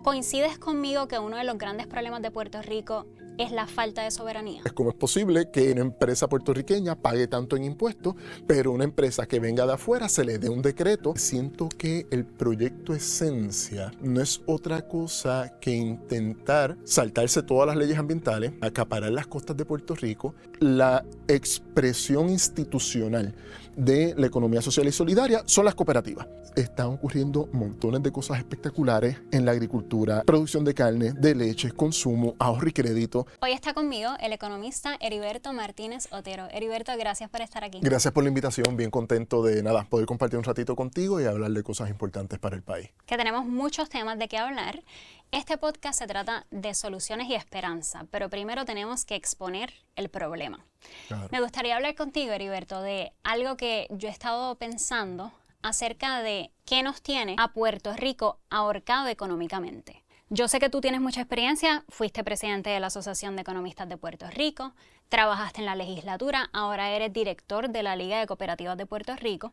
¿Coincides conmigo que uno de los grandes problemas de Puerto Rico es la falta de soberanía? ¿Cómo es posible que una empresa puertorriqueña pague tanto en impuestos, pero una empresa que venga de afuera se le dé un decreto? Siento que el proyecto Esencia no es otra cosa que intentar saltarse todas las leyes ambientales, acaparar las costas de Puerto Rico, la expresión institucional de la economía social y solidaria son las cooperativas. Están ocurriendo montones de cosas espectaculares en la agricultura, producción de carne, de leche, consumo, ahorro y crédito. Hoy está conmigo el economista Heriberto Martínez Otero. Heriberto, gracias por estar aquí. Gracias por la invitación, bien contento de poder compartir un ratito contigo y hablar de cosas importantes para el país. Que tenemos muchos temas de qué hablar. Este podcast se trata de soluciones y esperanza, pero primero tenemos que exponer el problema. Claro. Me gustaría hablar contigo, Heriberto, de algo que yo he estado pensando acerca de qué nos tiene a Puerto Rico ahorcado económicamente. Yo sé que tú tienes mucha experiencia, fuiste presidente de la Asociación de Economistas de Puerto Rico, trabajaste en la legislatura, ahora eres director de la Liga de Cooperativas de Puerto Rico,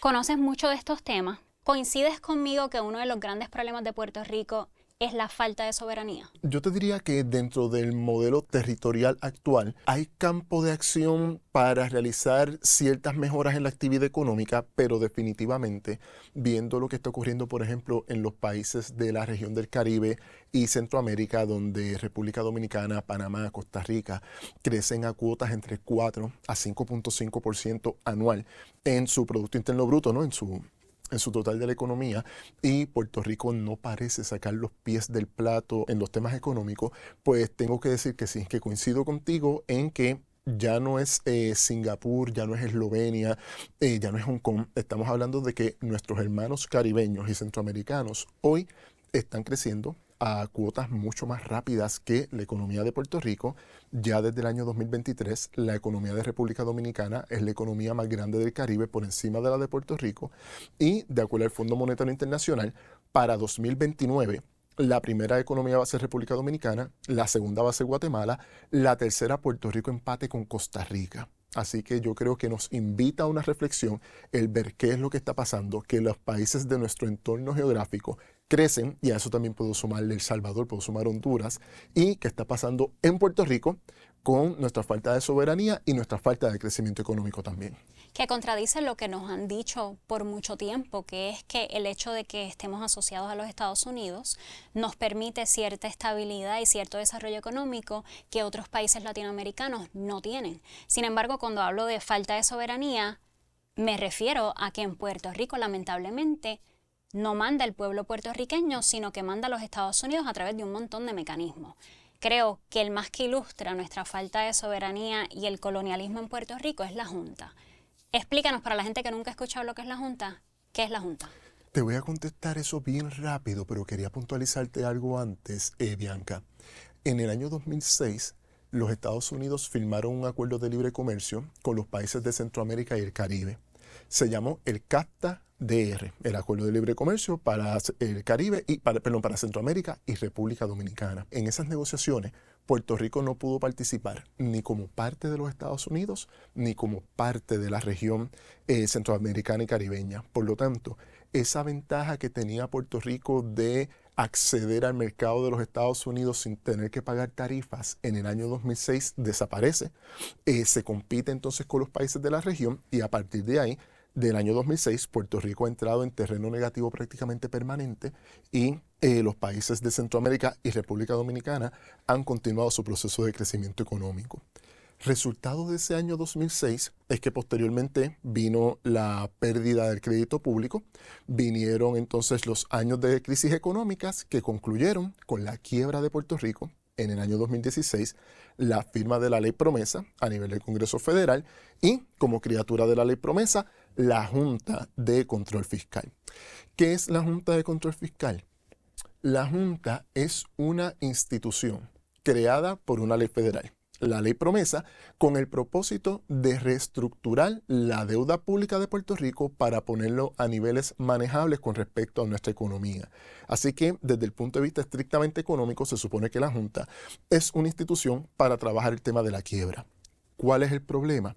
conoces mucho de estos temas. ¿Coincides conmigo que uno de los grandes problemas de Puerto Rico es la falta de soberanía? Yo te diría que dentro del modelo territorial actual hay campo de acción para realizar ciertas mejoras en la actividad económica, pero definitivamente, viendo lo que está ocurriendo, por ejemplo, en los países de la región del Caribe y Centroamérica, donde República Dominicana, Panamá, Costa Rica crecen a cuotas entre 4 a 5.5% anual en su Producto Interno Bruto, ¿no? En su total de la economía, y Puerto Rico no parece sacar los pies del plato en los temas económicos, pues tengo que decir que sí, que coincido contigo en que ya no es Singapur, ya no es Eslovenia, ya no es Hong Kong. Estamos hablando de que nuestros hermanos caribeños y centroamericanos hoy están creciendo a cuotas mucho más rápidas que la economía de Puerto Rico. Ya desde el año 2023, la economía de República Dominicana es la economía más grande del Caribe por encima de la de Puerto Rico. Y de acuerdo al Fondo Monetario Internacional, para 2029, la primera economía va a ser República Dominicana, la segunda va a ser Guatemala, la tercera Puerto Rico empate con Costa Rica. Así que yo creo que nos invita a una reflexión el ver qué es lo que está pasando, que los países de nuestro entorno geográfico crecen, y a eso también puedo sumarle El Salvador, puedo sumar Honduras, y qué está pasando en Puerto Rico con nuestra falta de soberanía y nuestra falta de crecimiento económico también. Que contradice lo que nos han dicho por mucho tiempo, que es que el hecho de que estemos asociados a los Estados Unidos nos permite cierta estabilidad y cierto desarrollo económico que otros países latinoamericanos no tienen. Sin embargo, cuando hablo de falta de soberanía, me refiero a que en Puerto Rico, lamentablemente, no manda el pueblo puertorriqueño, sino que manda a los Estados Unidos a través de un montón de mecanismos. Creo que el más que ilustra nuestra falta de soberanía y el colonialismo en Puerto Rico es la Junta. Explícanos, para la gente que nunca ha escuchado lo que es la Junta, ¿qué es la Junta? Te voy a contestar eso bien rápido, pero quería puntualizarte algo antes, Bianca. En el año 2006, los Estados Unidos firmaron un acuerdo de libre comercio con los países de Centroamérica y el Caribe. Se llamó el CAFTA-DR, el Acuerdo de Libre Comercio para el Caribe para Centroamérica y República Dominicana. En esas negociaciones, Puerto Rico no pudo participar ni como parte de los Estados Unidos ni como parte de la región centroamericana y caribeña. Por lo tanto, esa ventaja que tenía Puerto Rico de acceder al mercado de los Estados Unidos sin tener que pagar tarifas en el año 2006 desaparece. Se compite entonces con los países de la región, y a partir de ahí, del año 2006, Puerto Rico ha entrado en terreno negativo prácticamente permanente, y los países de Centroamérica y República Dominicana han continuado su proceso de crecimiento económico. Resultado de ese año 2006 es que posteriormente vino la pérdida del crédito público, vinieron entonces los años de crisis económicas que concluyeron con la quiebra de Puerto Rico en el año 2016, la firma de la Ley Promesa a nivel del Congreso Federal y, como criatura de la Ley Promesa, la Junta de Control Fiscal. ¿Qué es la Junta de Control Fiscal? La Junta es una institución creada por una ley federal, la Ley Promesa, con el propósito de reestructurar la deuda pública de Puerto Rico para ponerlo a niveles manejables con respecto a nuestra economía. Así que, desde el punto de vista estrictamente económico, se supone que la Junta es una institución para trabajar el tema de la quiebra. ¿Cuál es el problema?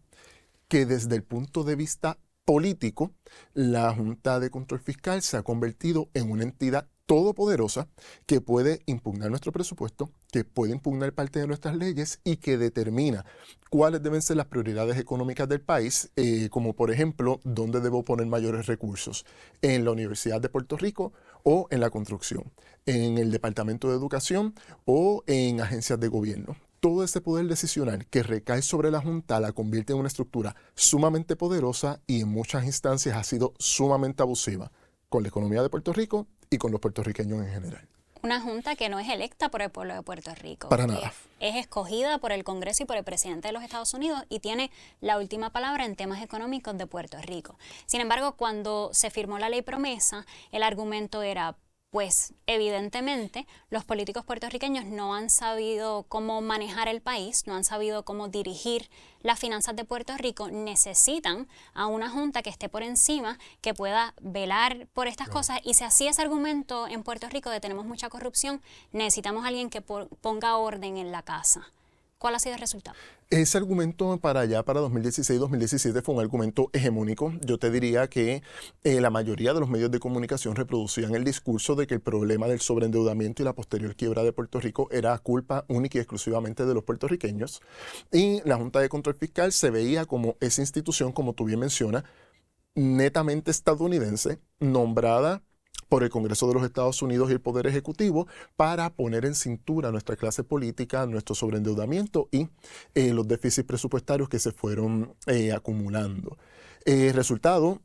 Que desde el punto de vista político, la Junta de Control Fiscal se ha convertido en una entidad todopoderosa que puede impugnar nuestro presupuesto, que puede impugnar parte de nuestras leyes y que determina cuáles deben ser las prioridades económicas del país, como por ejemplo, dónde debo poner mayores recursos, en la Universidad de Puerto Rico o en la construcción, en el Departamento de Educación o en agencias de gobierno. Todo ese poder decisional que recae sobre la Junta la convierte en una estructura sumamente poderosa y en muchas instancias ha sido sumamente abusiva con la economía de Puerto Rico y con los puertorriqueños en general. Una junta que no es electa por el pueblo de Puerto Rico. Para nada. Es escogida por el Congreso y por el presidente de los Estados Unidos y tiene la última palabra en temas económicos de Puerto Rico. Sin embargo, cuando se firmó la ley promesa, el argumento era, pues evidentemente los políticos puertorriqueños no han sabido cómo manejar el país, no han sabido cómo dirigir las finanzas de Puerto Rico, necesitan a una junta que esté por encima, que pueda velar por estas cosas. Y si así ese argumento en Puerto Rico de tenemos mucha corrupción, necesitamos a alguien que ponga orden en la casa. ¿Cuál ha sido el resultado? Ese argumento para 2016-2017 fue un argumento hegemónico. Yo te diría que la mayoría de los medios de comunicación reproducían el discurso de que el problema del sobreendeudamiento y la posterior quiebra de Puerto Rico era culpa única y exclusivamente de los puertorriqueños. Y la Junta de Control Fiscal se veía como esa institución, como tú bien mencionas, netamente estadounidense, nombrada por el Congreso de los Estados Unidos y el Poder Ejecutivo para poner en cintura a nuestra clase política, nuestro sobreendeudamiento y los déficits presupuestarios que se fueron acumulando. Resultado,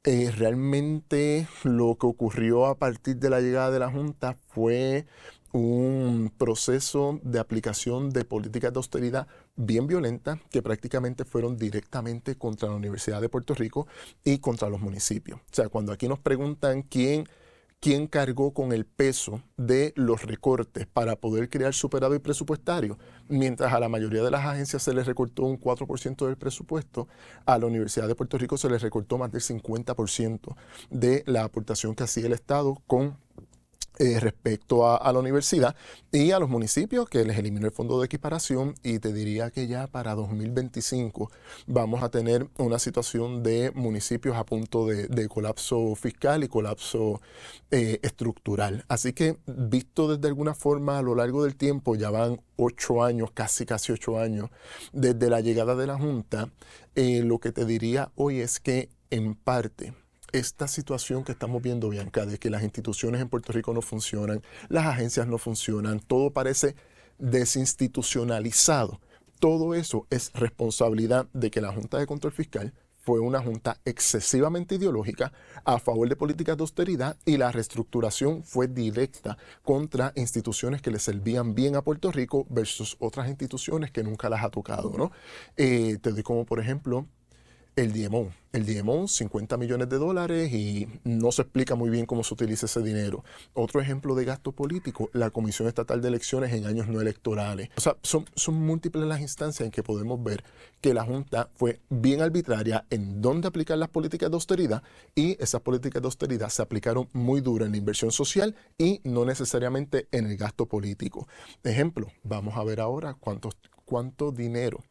realmente lo que ocurrió a partir de la llegada de la Junta fue un proceso de aplicación de políticas de austeridad bien violenta que prácticamente fueron directamente contra la Universidad de Puerto Rico y contra los municipios. O sea, cuando aquí nos preguntan quién cargó con el peso de los recortes para poder crear superávit presupuestario, mientras a la mayoría de las agencias se les recortó un 4% del presupuesto, a la Universidad de Puerto Rico se les recortó más del 50% de la aportación que hacía el Estado con respecto a la universidad y a los municipios, que les eliminó el fondo de equiparación, y te diría que ya para 2025 vamos a tener una situación de municipios a punto de colapso fiscal y colapso estructural. Así que visto desde alguna forma a lo largo del tiempo, ya van 8 años, casi 8 años desde la llegada de la Junta, lo que te diría hoy es que en parte esta situación que estamos viendo, Bianca, de que las instituciones en Puerto Rico no funcionan, las agencias no funcionan, todo parece desinstitucionalizado. Todo eso es responsabilidad de que la Junta de Control Fiscal fue una junta excesivamente ideológica a favor de políticas de austeridad y la reestructuración fue directa contra instituciones que le servían bien a Puerto Rico versus otras instituciones que nunca las ha tocado, ¿no? Te doy como por ejemplo el DMO. El DMO, $50 millones y no se explica muy bien cómo se utiliza ese dinero. Otro ejemplo de gasto político, la Comisión Estatal de Elecciones en años no electorales. O sea, son múltiples las instancias en que podemos ver que la Junta fue bien arbitraria en dónde aplicar las políticas de austeridad y esas políticas de austeridad se aplicaron muy duro en la inversión social y no necesariamente en el gasto político. Ejemplo, vamos a ver ahora cuánto dinero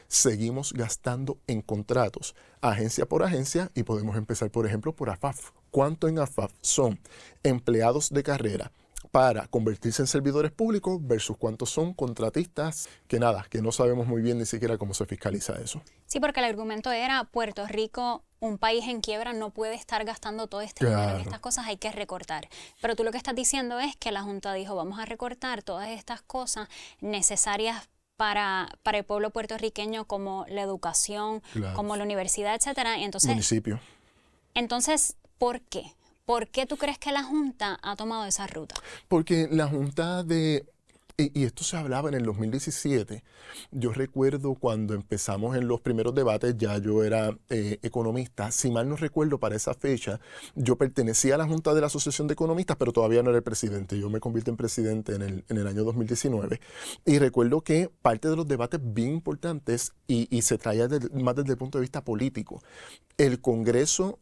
seguimos gastando en contratos, agencia por agencia, y podemos empezar, por ejemplo, por AFAF. ¿Cuánto en AFAF son empleados de carrera para convertirse en servidores públicos versus cuántos son contratistas que no sabemos muy bien ni siquiera cómo se fiscaliza eso? Sí, porque el argumento era Puerto Rico, un país en quiebra, no puede estar gastando todo este dinero en estas cosas, hay que recortar. Pero tú lo que estás diciendo es que la Junta dijo, vamos a recortar todas estas cosas necesarias para el pueblo puertorriqueño, como la educación, como la universidad, etcétera. Entonces, ¿por qué? ¿Por qué tú crees que la Junta ha tomado esa ruta? Porque la Junta y esto se hablaba en el 2017, yo recuerdo cuando empezamos en los primeros debates, ya yo era economista, si mal no recuerdo para esa fecha, yo pertenecía a la Junta de la Asociación de Economistas, pero todavía no era el presidente, yo me convierto en presidente en el año 2019, y recuerdo que parte de los debates bien importantes, y se traía más desde el punto de vista político, el Congreso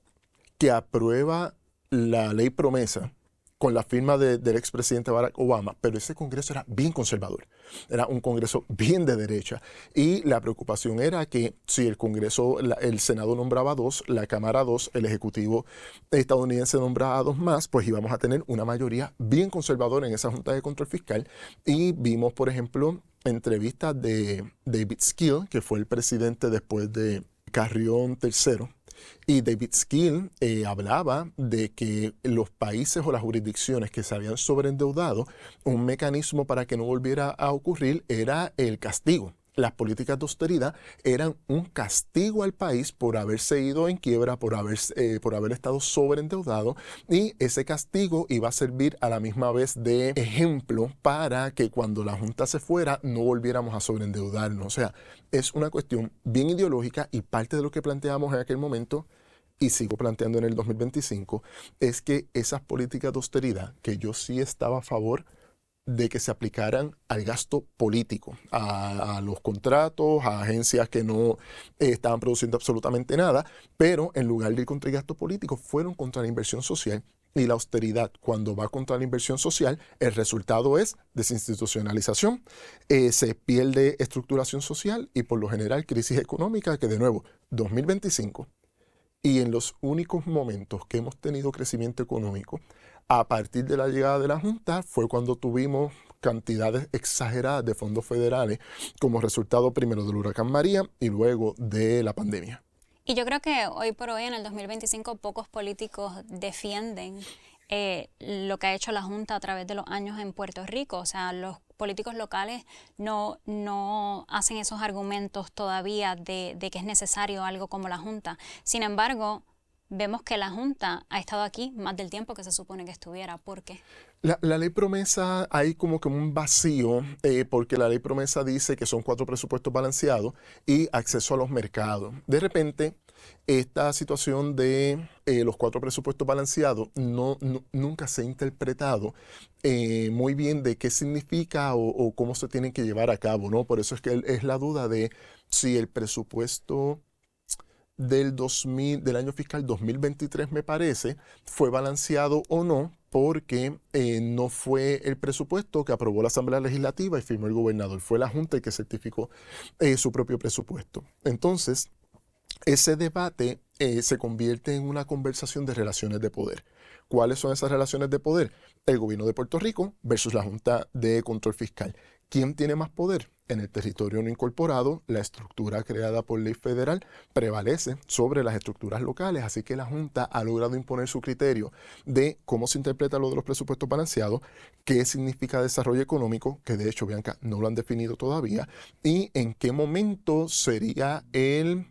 que aprueba la ley promesa, con la firma del expresidente Barack Obama, pero ese Congreso era bien conservador, era un Congreso bien de derecha, y la preocupación era que si el Congreso, el Senado nombraba 2, la Cámara 2, el Ejecutivo estadounidense nombraba 2 más, pues íbamos a tener una mayoría bien conservadora en esa Junta de Control Fiscal. Y vimos, por ejemplo, entrevistas de David Skill, que fue el presidente después de Carrión III, y David Skill hablaba de que los países o las jurisdicciones que se habían sobreendeudado, un mecanismo para que no volviera a ocurrir era el castigo. Las políticas de austeridad eran un castigo al país por haberse ido en quiebra, por haber estado sobreendeudado, y ese castigo iba a servir a la misma vez de ejemplo para que cuando la Junta se fuera no volviéramos a sobreendeudarnos. O sea, es una cuestión bien ideológica, y parte de lo que planteamos en aquel momento, y sigo planteando en el 2025, es que esas políticas de austeridad, que yo sí estaba a favor de que se aplicaran al gasto político, a los contratos, a agencias que no estaban produciendo absolutamente nada, pero en lugar de ir contra el gasto político, fueron contra la inversión social. Y la austeridad, cuando va contra la inversión social, el resultado es desinstitucionalización, se pierde estructuración social y por lo general crisis económica, que de nuevo, 2025. Y en los únicos momentos que hemos tenido crecimiento económico a partir de la llegada de la Junta fue cuando tuvimos cantidades exageradas de fondos federales como resultado primero del huracán María y luego de la pandemia. Y yo creo que hoy por hoy, en el 2025, pocos políticos defienden lo que ha hecho la Junta a través de los años en Puerto Rico. O sea, los políticos locales no hacen esos argumentos todavía de que es necesario algo como la Junta. Sin embargo, vemos que la Junta ha estado aquí más del tiempo que se supone que estuviera. ¿Por qué? La ley promesa, hay como que un vacío, porque la ley promesa dice que son 4 presupuestos balanceados y acceso a los mercados. De repente, esta situación de los 4 presupuestos balanceados nunca se ha interpretado muy bien de qué significa o cómo se tienen que llevar a cabo, ¿no? Por eso es que es la duda de si el presupuesto del año fiscal 2023, me parece, fue balanceado o no, porque no fue el presupuesto que aprobó la Asamblea Legislativa y firmó el gobernador, fue la Junta el que certificó su propio presupuesto. Entonces, ese debate se convierte en una conversación de relaciones de poder. ¿Cuáles son esas relaciones de poder? El gobierno de Puerto Rico versus la Junta de Control Fiscal. ¿Quién tiene más poder? En el territorio no incorporado, la estructura creada por ley federal prevalece sobre las estructuras locales, así que la Junta ha logrado imponer su criterio de cómo se interpreta lo de los presupuestos balanceados, qué significa desarrollo económico, que de hecho, Bianca, no lo han definido todavía, y en qué momento sería el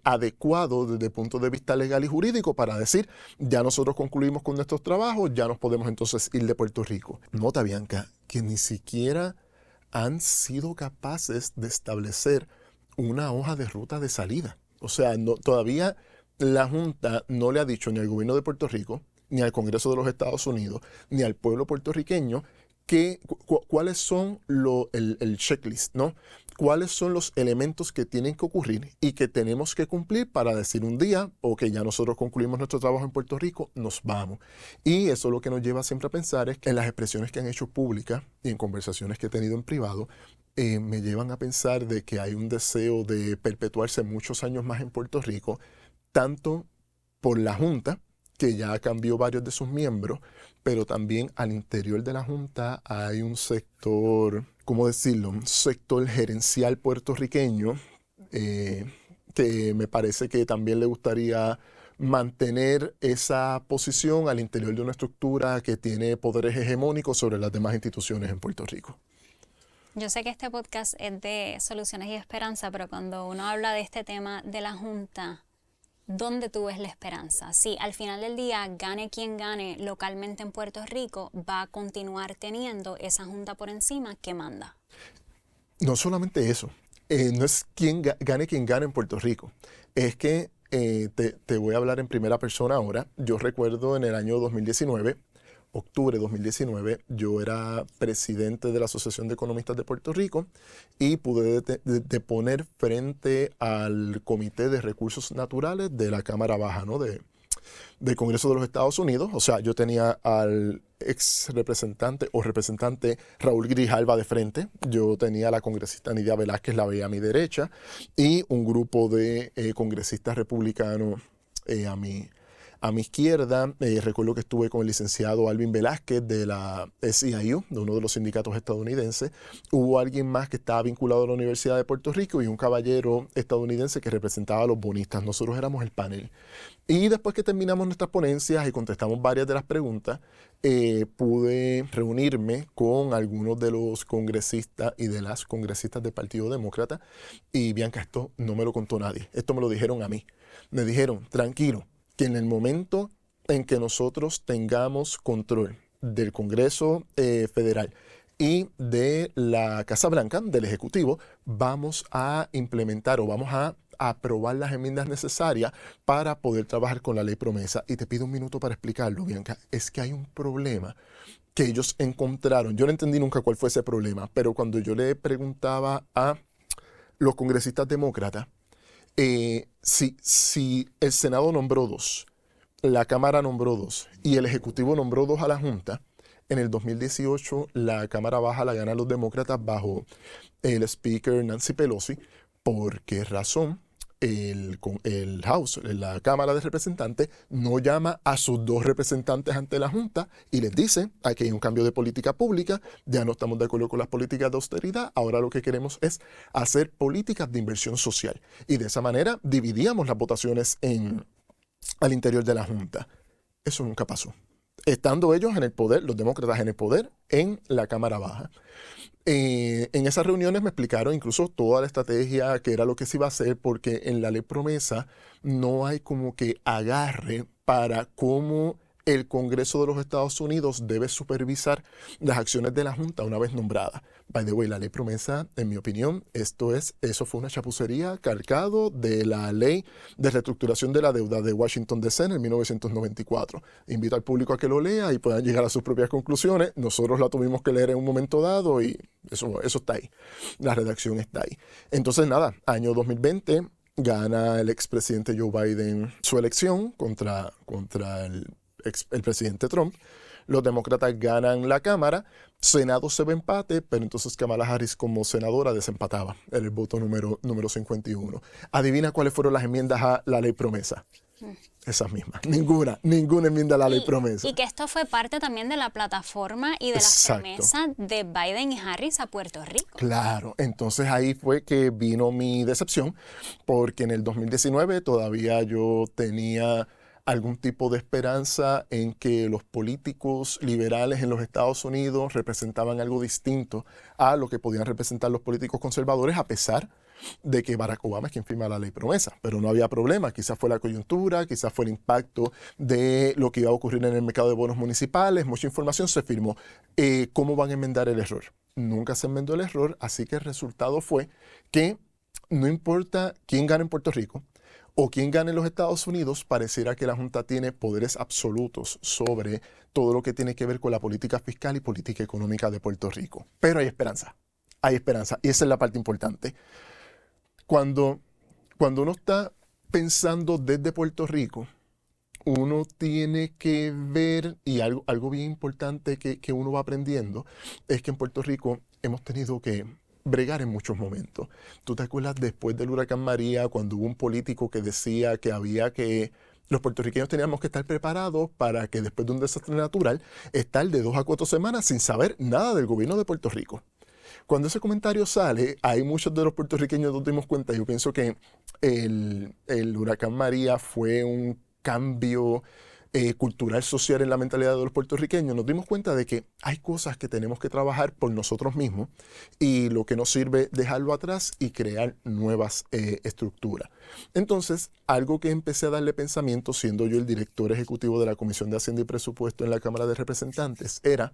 adecuado desde el punto de vista legal y jurídico para decir, ya nosotros concluimos con nuestros trabajos, ya nos podemos entonces ir de Puerto Rico. Nota, Bianca, que ni siquiera han sido capaces de establecer una hoja de ruta de salida. O sea, todavía la Junta no le ha dicho ni al gobierno de Puerto Rico, ni al Congreso de los Estados Unidos, ni al pueblo puertorriqueño cuáles son el checklist, ¿no? Cuáles son los elementos que tienen que ocurrir y que tenemos que cumplir para decir un día, ok, ya nosotros concluimos nuestro trabajo en Puerto Rico, nos vamos. Y eso lo que nos lleva siempre a pensar es que en las expresiones que han hecho públicas y en conversaciones que he tenido en privado, me llevan a pensar de que hay un deseo de perpetuarse muchos años más en Puerto Rico, tanto por la Junta, que ya cambió varios de sus miembros, pero también al interior de la Junta hay un sector, ¿cómo decirlo? Un sector gerencial puertorriqueño que me parece que también le gustaría mantener esa posición al interior de una estructura que tiene poderes hegemónicos sobre las demás instituciones en Puerto Rico. Yo sé que este podcast es de soluciones y esperanza, pero cuando uno habla de este tema de la Junta, ¿dónde tú ves la esperanza? Si al final del día, gane quien gane localmente en Puerto Rico, va a continuar teniendo esa Junta por encima que manda. No solamente eso, no es gane quien gane en Puerto Rico, es que te voy a hablar en primera persona ahora. Yo recuerdo en el año 2019, octubre de 2019, yo era presidente de la Asociación de Economistas de Puerto Rico y pude deponer frente al Comité de Recursos Naturales de la Cámara Baja, ¿no? del Congreso de los Estados Unidos. O sea, yo tenía al ex representante o representante Raúl Grijalva de frente. Yo tenía a la congresista Nidia Velázquez, la veía a mi derecha, y un grupo de congresistas republicanos a mi izquierda. Recuerdo que estuve con el licenciado Alvin Velázquez de la SEIU, de uno de los sindicatos estadounidenses. Hubo alguien más que estaba vinculado a la Universidad de Puerto Rico y un caballero estadounidense que representaba a los bonistas. Nosotros éramos el panel. Y después que terminamos nuestras ponencias y contestamos varias de las preguntas, pude reunirme con algunos de los congresistas y de las congresistas del Partido Demócrata. Y Bianca, esto no me lo contó nadie. Esto me lo dijeron a mí. Me dijeron, tranquilo, que en el momento en que nosotros tengamos control del Congreso Federal y de la Casa Blanca, del Ejecutivo, vamos a implementar o vamos a aprobar las enmiendas necesarias para poder trabajar con la ley promesa. Y te pido un minuto para explicarlo, Bianca. Es que hay un problema que ellos encontraron. Yo no entendí nunca cuál fue ese problema, pero cuando yo le preguntaba a los congresistas demócratas, si el Senado nombró 2, la Cámara nombró 2 y el Ejecutivo nombró 2 a la Junta, en el 2018 la Cámara Baja la ganan los demócratas bajo el Speaker Nancy Pelosi. ¿Por qué razón? El House, la Cámara de Representantes, no llama a sus 2 representantes ante la Junta y les dice, aquí hay un cambio de política pública, ya no estamos de acuerdo con las políticas de austeridad, ahora lo que queremos es hacer políticas de inversión social. Y de esa manera dividíamos las votaciones al interior de la Junta. Eso nunca pasó. Estando ellos en el poder, los demócratas en el poder, en la Cámara Baja. En esas reuniones me explicaron incluso toda la estrategia, que era lo que se iba a hacer, porque en la ley promesa no hay como que agarre para cómo el Congreso de los Estados Unidos debe supervisar las acciones de la Junta una vez nombrada. By the way, la ley promesa, en mi opinión, eso fue una chapucería calcado de la ley de reestructuración de la deuda de Washington D.C. en 1994. Invito al público a que lo lea y puedan llegar a sus propias conclusiones. Nosotros la tuvimos que leer en un momento dado y eso está ahí. La redacción está ahí. Entonces, nada, año 2020, gana el expresidente Joe Biden su elección contra el presidente Trump. Los demócratas ganan la Cámara, Senado se ve empate, pero entonces Kamala Harris como senadora desempataba en el voto número 51. Adivina cuáles fueron las enmiendas a la ley promesa. Esas mismas. Ninguna enmienda a la ley promesa. Y que esto fue parte también de la plataforma y de las promesas de Biden y Harris a Puerto Rico. Claro, entonces ahí fue que vino mi decepción, porque en el 2019 todavía yo tenía algún tipo de esperanza en que los políticos liberales en los Estados Unidos representaban algo distinto a lo que podían representar los políticos conservadores, a pesar de que Barack Obama es quien firma la ley promesa. Pero no había problema, quizás fue la coyuntura, quizás fue el impacto de lo que iba a ocurrir en el mercado de bonos municipales, mucha información se firmó. ¿Cómo van a enmendar el error? Nunca se enmendó el error, así que el resultado fue que no importa quién gane en Puerto Rico, o quien gane en los Estados Unidos, pareciera que la Junta tiene poderes absolutos sobre todo lo que tiene que ver con la política fiscal y política económica de Puerto Rico. Pero hay esperanza, y esa es la parte importante. Cuando uno está pensando desde Puerto Rico, uno tiene que ver, y algo bien importante que uno va aprendiendo, es que en Puerto Rico hemos tenido que bregar en muchos momentos. ¿Tú te acuerdas después del huracán María, cuando hubo un político que decía que los puertorriqueños teníamos que estar preparados para que después de un desastre natural, estar de 2 a 4 semanas sin saber nada del gobierno de Puerto Rico? Cuando ese comentario sale, hay muchos de los puertorriqueños nos dimos cuenta. Yo pienso que el huracán María fue un cambio cultural, social en la mentalidad de los puertorriqueños. Nos dimos cuenta de que hay cosas que tenemos que trabajar por nosotros mismos y lo que nos sirve dejarlo atrás y crear nuevas estructuras. Entonces, algo que empecé a darle pensamiento, siendo yo el director ejecutivo de la Comisión de Hacienda y Presupuesto en la Cámara de Representantes, era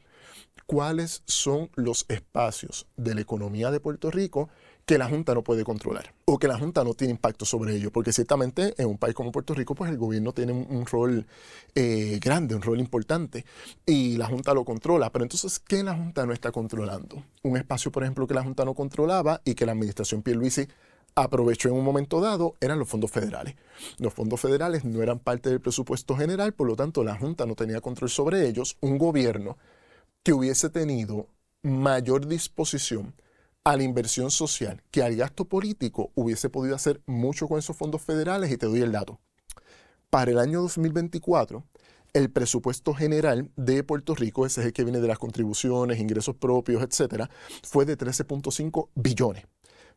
cuáles son los espacios de la economía de Puerto Rico que la Junta no puede controlar o que la Junta no tiene impacto sobre ello, porque ciertamente en un país como Puerto Rico, pues el gobierno tiene un rol grande, un rol importante, y la Junta lo controla. Pero entonces, ¿qué la Junta no está controlando? Un espacio, por ejemplo, que la Junta no controlaba y que la administración Pierluisi aprovechó en un momento dado eran los fondos federales. Los fondos federales no eran parte del presupuesto general, por lo tanto la Junta no tenía control sobre ellos. Un gobierno que hubiese tenido mayor disposición a la inversión social que al gasto político hubiese podido hacer mucho con esos fondos federales, y te doy el dato. Para el año 2024, el presupuesto general de Puerto Rico, ese es el que viene de las contribuciones, ingresos propios, etcétera, fue de 13.5 billones.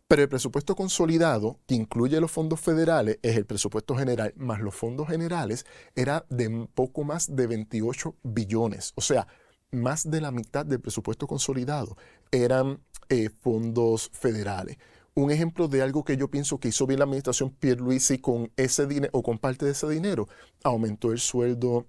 Pero el presupuesto consolidado, que incluye los fondos federales, es el presupuesto general más los fondos generales, era de poco más de 28 billones. O sea, más de la mitad del presupuesto consolidado eran fondos federales. Un ejemplo de algo que yo pienso que hizo bien la administración Pierluisi con ese dinero o con parte de ese dinero, aumentó el sueldo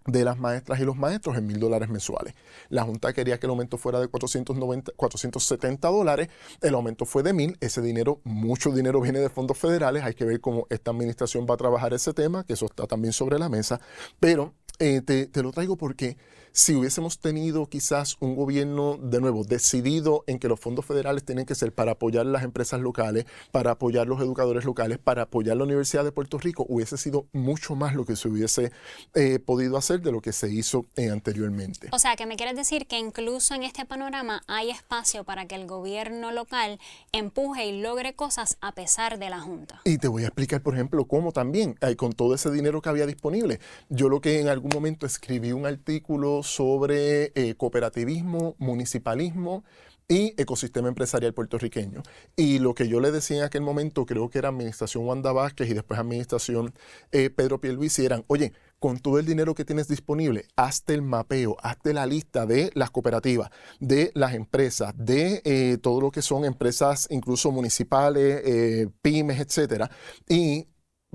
de las maestras y los maestros en $1,000 mensuales. La Junta quería que el aumento fuera de $470, el aumento fue de $1,000. Ese dinero, mucho dinero viene de fondos federales. Hay que ver cómo esta administración va a trabajar ese tema, que eso está también sobre la mesa, pero te lo traigo porque si hubiésemos tenido quizás un gobierno, de nuevo, decidido en que los fondos federales tienen que ser para apoyar las empresas locales, para apoyar los educadores locales, para apoyar la Universidad de Puerto Rico, hubiese sido mucho más lo que se hubiese podido hacer de lo que se hizo anteriormente. O sea, que me quieres decir que incluso en este panorama hay espacio para que el gobierno local empuje y logre cosas a pesar de la Junta. Y te voy a explicar, por ejemplo, cómo también, con todo ese dinero que había disponible. Yo lo que en algún momento escribí un artículo sobre cooperativismo, municipalismo y ecosistema empresarial puertorriqueño. Y lo que yo le decía en aquel momento, creo que era administración Wanda Vázquez y después administración Pedro Pierluisi, eran, oye, con todo el dinero que tienes disponible, hazte el mapeo, hazte la lista de las cooperativas, de las empresas, de todo lo que son empresas incluso municipales, pymes, etcétera, y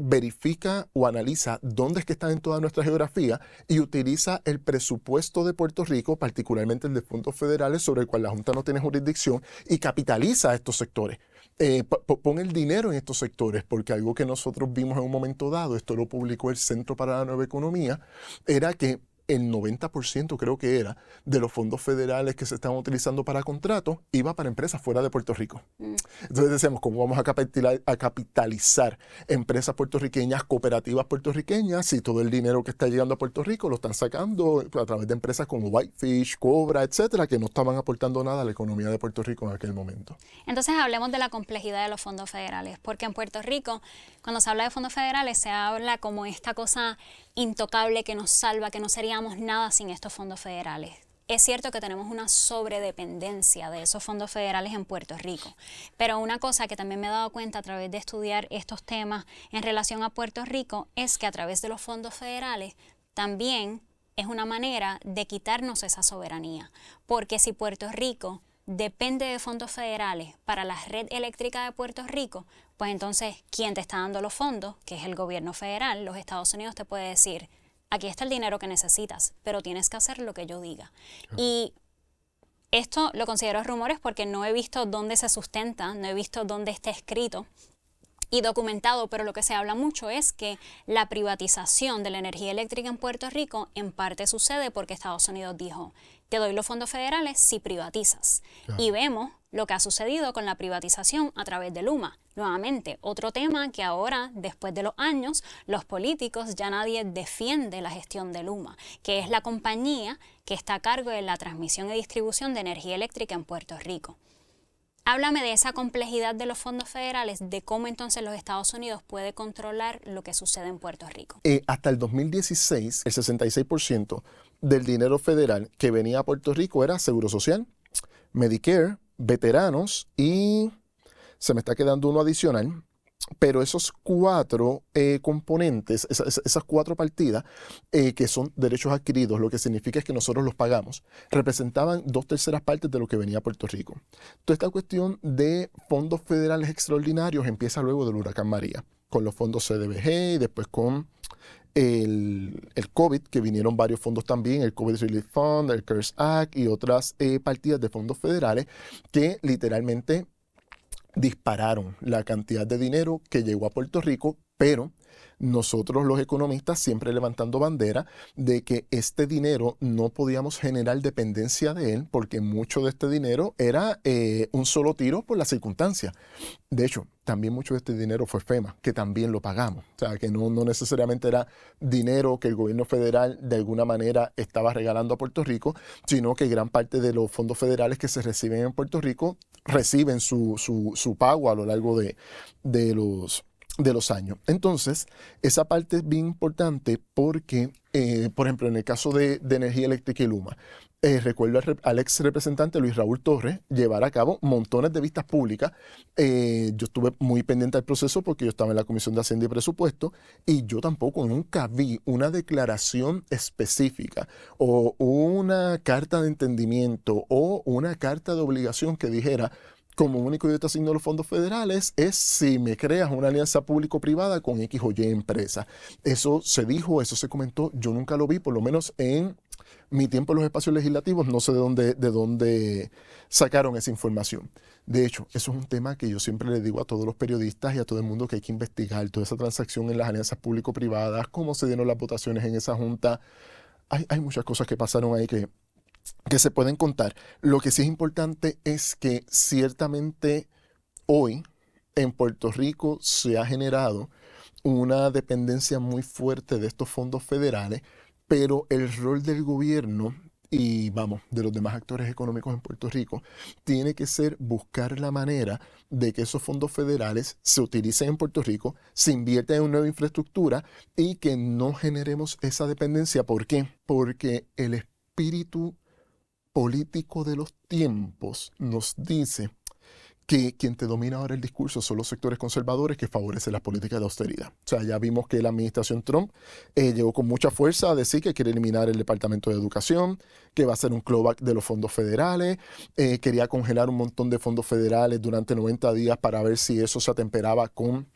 verifica o analiza dónde es que están en toda nuestra geografía y utiliza el presupuesto de Puerto Rico, particularmente el de fondos federales sobre el cual la Junta no tiene jurisdicción, y capitaliza a estos sectores. Pon el dinero en estos sectores, porque algo que nosotros vimos en un momento dado, esto lo publicó el Centro para la Nueva Economía, era que el 90% creo que era de los fondos federales que se estaban utilizando para contratos iba para empresas fuera de Puerto Rico. Entonces decíamos, ¿cómo vamos a capitalizar empresas puertorriqueñas, cooperativas puertorriqueñas, si todo el dinero que está llegando a Puerto Rico lo están sacando a través de empresas como Whitefish, Cobra, etcétera, que no estaban aportando nada a la economía de Puerto Rico en aquel momento? Entonces hablemos de la complejidad de los fondos federales, porque en Puerto Rico, cuando se habla de fondos federales, se habla como esta cosa intocable que nos salva, que no seríamos nada sin estos fondos federales. Es cierto que tenemos una sobredependencia de esos fondos federales en Puerto Rico, pero una cosa que también me he dado cuenta a través de estudiar estos temas en relación a Puerto Rico es que a través de los fondos federales también es una manera de quitarnos esa soberanía, porque si Puerto Rico depende de fondos federales para la red eléctrica de Puerto Rico, pues entonces, ¿quién te está dando los fondos? Que es el gobierno federal. Los Estados Unidos te puede decir, aquí está el dinero que necesitas, pero tienes que hacer lo que yo diga. Y esto lo considero rumores porque no he visto dónde se sustenta, no he visto dónde está escrito y documentado, pero lo que se habla mucho es que la privatización de la energía eléctrica en Puerto Rico en parte sucede porque Estados Unidos dijo, te doy los fondos federales si privatizas. Y vemos lo que ha sucedido con la privatización a través de Luma. Nuevamente, otro tema que ahora, después de los años, los políticos ya nadie defiende la gestión de Luma, que es la compañía que está a cargo de la transmisión y distribución de energía eléctrica en Puerto Rico. Háblame de esa complejidad de los fondos federales, de cómo entonces los Estados Unidos puede controlar lo que sucede en Puerto Rico. Hasta el 2016, el 66% del dinero federal que venía a Puerto Rico era Seguro Social, Medicare, veteranos y se me está quedando uno adicional. Pero esos cuatro componentes, esas cuatro partidas que son derechos adquiridos, lo que significa es que nosotros los pagamos, representaban 2/3 partes de lo que venía a Puerto Rico. Toda esta cuestión de fondos federales extraordinarios empieza luego del huracán María, con los fondos CDBG y después con el COVID, que vinieron varios fondos también, el COVID Relief Fund, el CARES Act y otras partidas de fondos federales que literalmente dispararon la cantidad de dinero que llegó a Puerto Rico, Pero nosotros los economistas siempre levantando bandera de que este dinero no podíamos generar dependencia de él porque mucho de este dinero era un solo tiro por las circunstancias. De hecho, también mucho de este dinero fue FEMA, que también lo pagamos. O sea, que no necesariamente era dinero que el gobierno federal de alguna manera estaba regalando a Puerto Rico, sino que gran parte de los fondos federales que se reciben en Puerto Rico reciben su pago a lo largo de los años. Entonces, esa parte es bien importante porque, por ejemplo, en el caso de Energía Eléctrica y Luma, recuerdo al ex representante Luis Raúl Torres llevar a cabo montones de vistas públicas. Yo estuve muy pendiente del proceso porque yo estaba en la Comisión de Hacienda y Presupuesto y yo tampoco nunca vi una declaración específica o una carta de entendimiento o una carta de obligación que dijera: como único yo te asigno los fondos federales es si me creas una alianza público-privada con X o Y empresa. Eso se dijo, eso se comentó, yo nunca lo vi, por lo menos en mi tiempo en los espacios legislativos, no sé de dónde sacaron esa información. De hecho, eso es un tema que yo siempre le digo a todos los periodistas y a todo el mundo que hay que investigar toda esa transacción en las alianzas público-privadas, cómo se dieron las votaciones en esa junta. Hay muchas cosas que pasaron ahí que se pueden contar. Lo que sí es importante es que ciertamente hoy en Puerto Rico se ha generado una dependencia muy fuerte de estos fondos federales, pero el rol del gobierno y, vamos, de los demás actores económicos en Puerto Rico tiene que ser buscar la manera de que esos fondos federales se utilicen en Puerto Rico, se invierta en una nueva infraestructura y que no generemos esa dependencia. ¿Por qué? Porque el espíritu político de los tiempos nos dice que quien te domina ahora el discurso son los sectores conservadores que favorecen las políticas de austeridad. O sea, ya vimos que la administración Trump llegó con mucha fuerza a decir que quiere eliminar el Departamento de Educación, que va a hacer un clawback de los fondos federales, quería congelar un montón de fondos federales durante 90 días para ver si eso se atemperaba con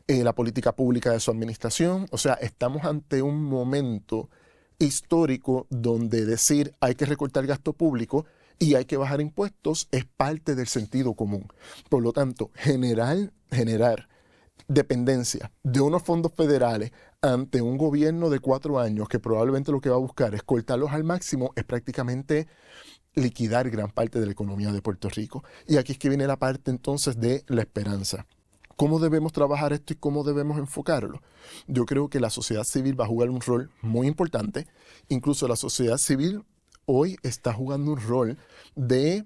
la política pública de su administración. O sea, estamos ante un momento histórico donde decir hay que recortar gasto público y hay que bajar impuestos es parte del sentido común. Por lo tanto, generar dependencia de unos fondos federales ante un gobierno de 4 años que probablemente lo que va a buscar es cortarlos al máximo es prácticamente liquidar gran parte de la economía de Puerto Rico. Y aquí es que viene la parte entonces de la esperanza. ¿Cómo debemos trabajar esto y cómo debemos enfocarlo? Yo creo que la sociedad civil va a jugar un rol muy importante. Incluso la sociedad civil hoy está jugando un rol de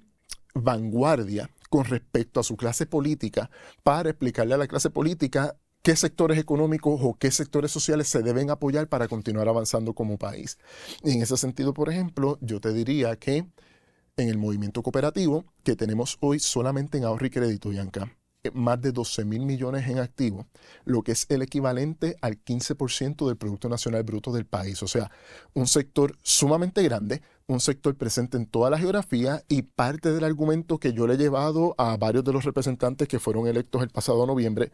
vanguardia con respecto a su clase política para explicarle a la clase política qué sectores económicos o qué sectores sociales se deben apoyar para continuar avanzando como país. Y en ese sentido, por ejemplo, yo te diría que en el movimiento cooperativo que tenemos hoy solamente en ahorro y crédito, Bianca, más de 12,000 millones en activos, lo que es el equivalente al 15% del Producto Nacional Bruto del país. O sea, un sector sumamente grande, un sector presente en toda la geografía y parte del argumento que yo le he llevado a varios de los representantes que fueron electos el pasado noviembre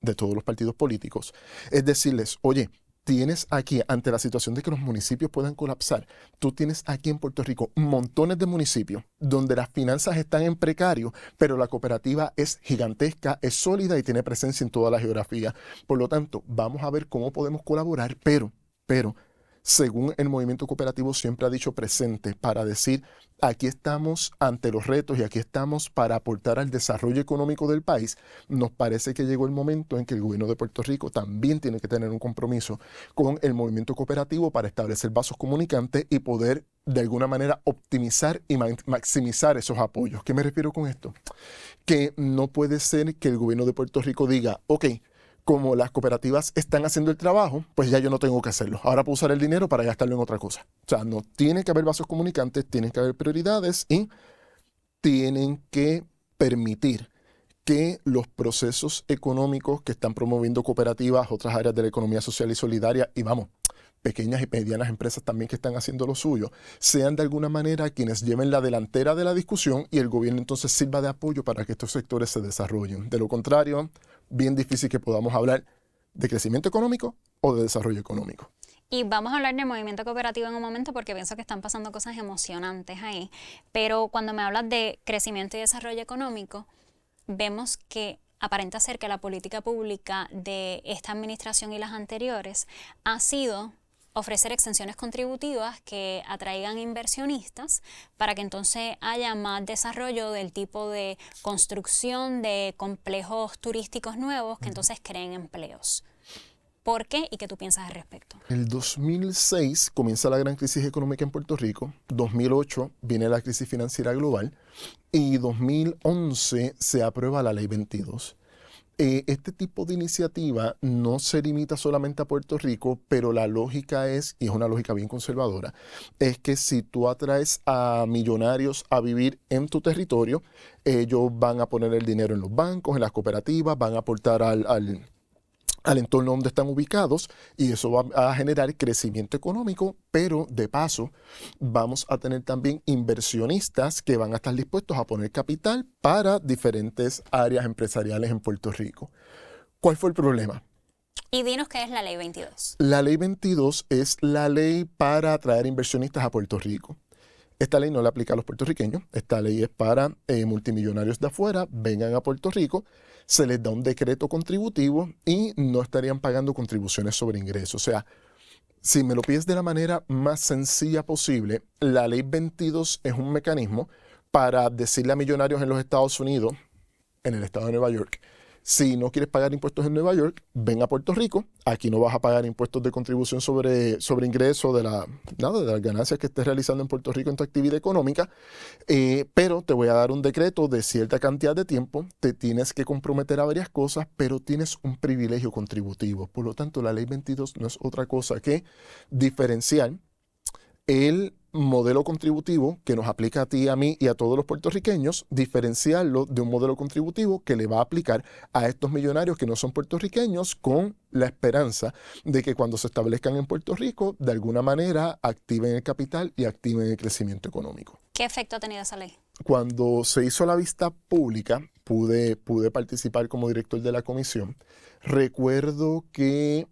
de todos los partidos políticos, es decirles, oye, tienes aquí, ante la situación de que los municipios puedan colapsar, tú tienes aquí en Puerto Rico montones de municipios donde las finanzas están en precario, pero la cooperativa es gigantesca, es sólida y tiene presencia en toda la geografía. Por lo tanto, vamos a ver cómo podemos colaborar, pero, según el movimiento cooperativo siempre ha dicho presente para decir, aquí estamos ante los retos y aquí estamos para aportar al desarrollo económico del país, nos parece que llegó el momento en que el gobierno de Puerto Rico también tiene que tener un compromiso con el movimiento cooperativo para establecer vasos comunicantes y poder de alguna manera optimizar y maximizar esos apoyos. ¿Qué me refiero con esto? Que no puede ser que el gobierno de Puerto Rico diga, ok, como las cooperativas están haciendo el trabajo, pues ya yo no tengo que hacerlo. Ahora puedo usar el dinero para gastarlo en otra cosa. O sea, no tiene que haber vasos comunicantes, tienen que haber prioridades y tienen que permitir que los procesos económicos que están promoviendo cooperativas, otras áreas de la economía social y solidaria, y vamos, pequeñas y medianas empresas también que están haciendo lo suyo, sean de alguna manera quienes lleven la delantera de la discusión y el gobierno entonces sirva de apoyo para que estos sectores se desarrollen. De lo contrario, bien difícil que podamos hablar de crecimiento económico o de desarrollo económico. Y vamos a hablar del movimiento cooperativo en un momento porque pienso que están pasando cosas emocionantes ahí. Pero cuando me hablas de crecimiento y desarrollo económico, vemos que aparenta ser que la política pública de esta administración y las anteriores ha sido ofrecer exenciones contributivas que atraigan inversionistas para que entonces haya más desarrollo del tipo de construcción de complejos turísticos nuevos que entonces creen empleos. ¿Por qué y qué tú piensas al respecto? En 2006 comienza la gran crisis económica en Puerto Rico, 2008 viene la crisis financiera global y 2011 se aprueba la Ley 22. Este tipo de iniciativa no se limita solamente a Puerto Rico, pero la lógica es, y es una lógica bien conservadora, es que si tú atraes a millonarios a vivir en tu territorio, ellos van a poner el dinero en los bancos, en las cooperativas, van a aportar al entorno donde están ubicados y eso va a generar crecimiento económico, pero de paso vamos a tener también inversionistas que van a estar dispuestos a poner capital para diferentes áreas empresariales en Puerto Rico. ¿Cuál fue el problema? Y dinos qué es la Ley 22. La Ley 22 es la ley para atraer inversionistas a Puerto Rico. Esta ley no la aplica a los puertorriqueños, esta ley es para multimillonarios de afuera, vengan a Puerto Rico, se les da un decreto contributivo y no estarían pagando contribuciones sobre ingresos. O sea, si me lo pides de la manera más sencilla posible, la Ley 22 es un mecanismo para decirle a millonarios en los Estados Unidos, en el estado de Nueva York, si no quieres pagar impuestos en Nueva York, ven a Puerto Rico. Aquí no vas a pagar impuestos de contribución sobre ingreso de las ganancias que estés realizando en Puerto Rico en tu actividad económica. Pero te voy a dar un decreto de cierta cantidad de tiempo. Te tienes que comprometer a varias cosas, pero tienes un privilegio contributivo. Por lo tanto, la Ley 22 no es otra cosa que diferenciar el modelo contributivo que nos aplica a ti, a mí y a todos los puertorriqueños, diferenciarlo de un modelo contributivo que le va a aplicar a estos millonarios que no son puertorriqueños con la esperanza de que cuando se establezcan en Puerto Rico, de alguna manera activen el capital y activen el crecimiento económico. ¿Qué efecto ha tenido esa ley? Cuando se hizo la vista pública, pude participar como director de la comisión. Recuerdo que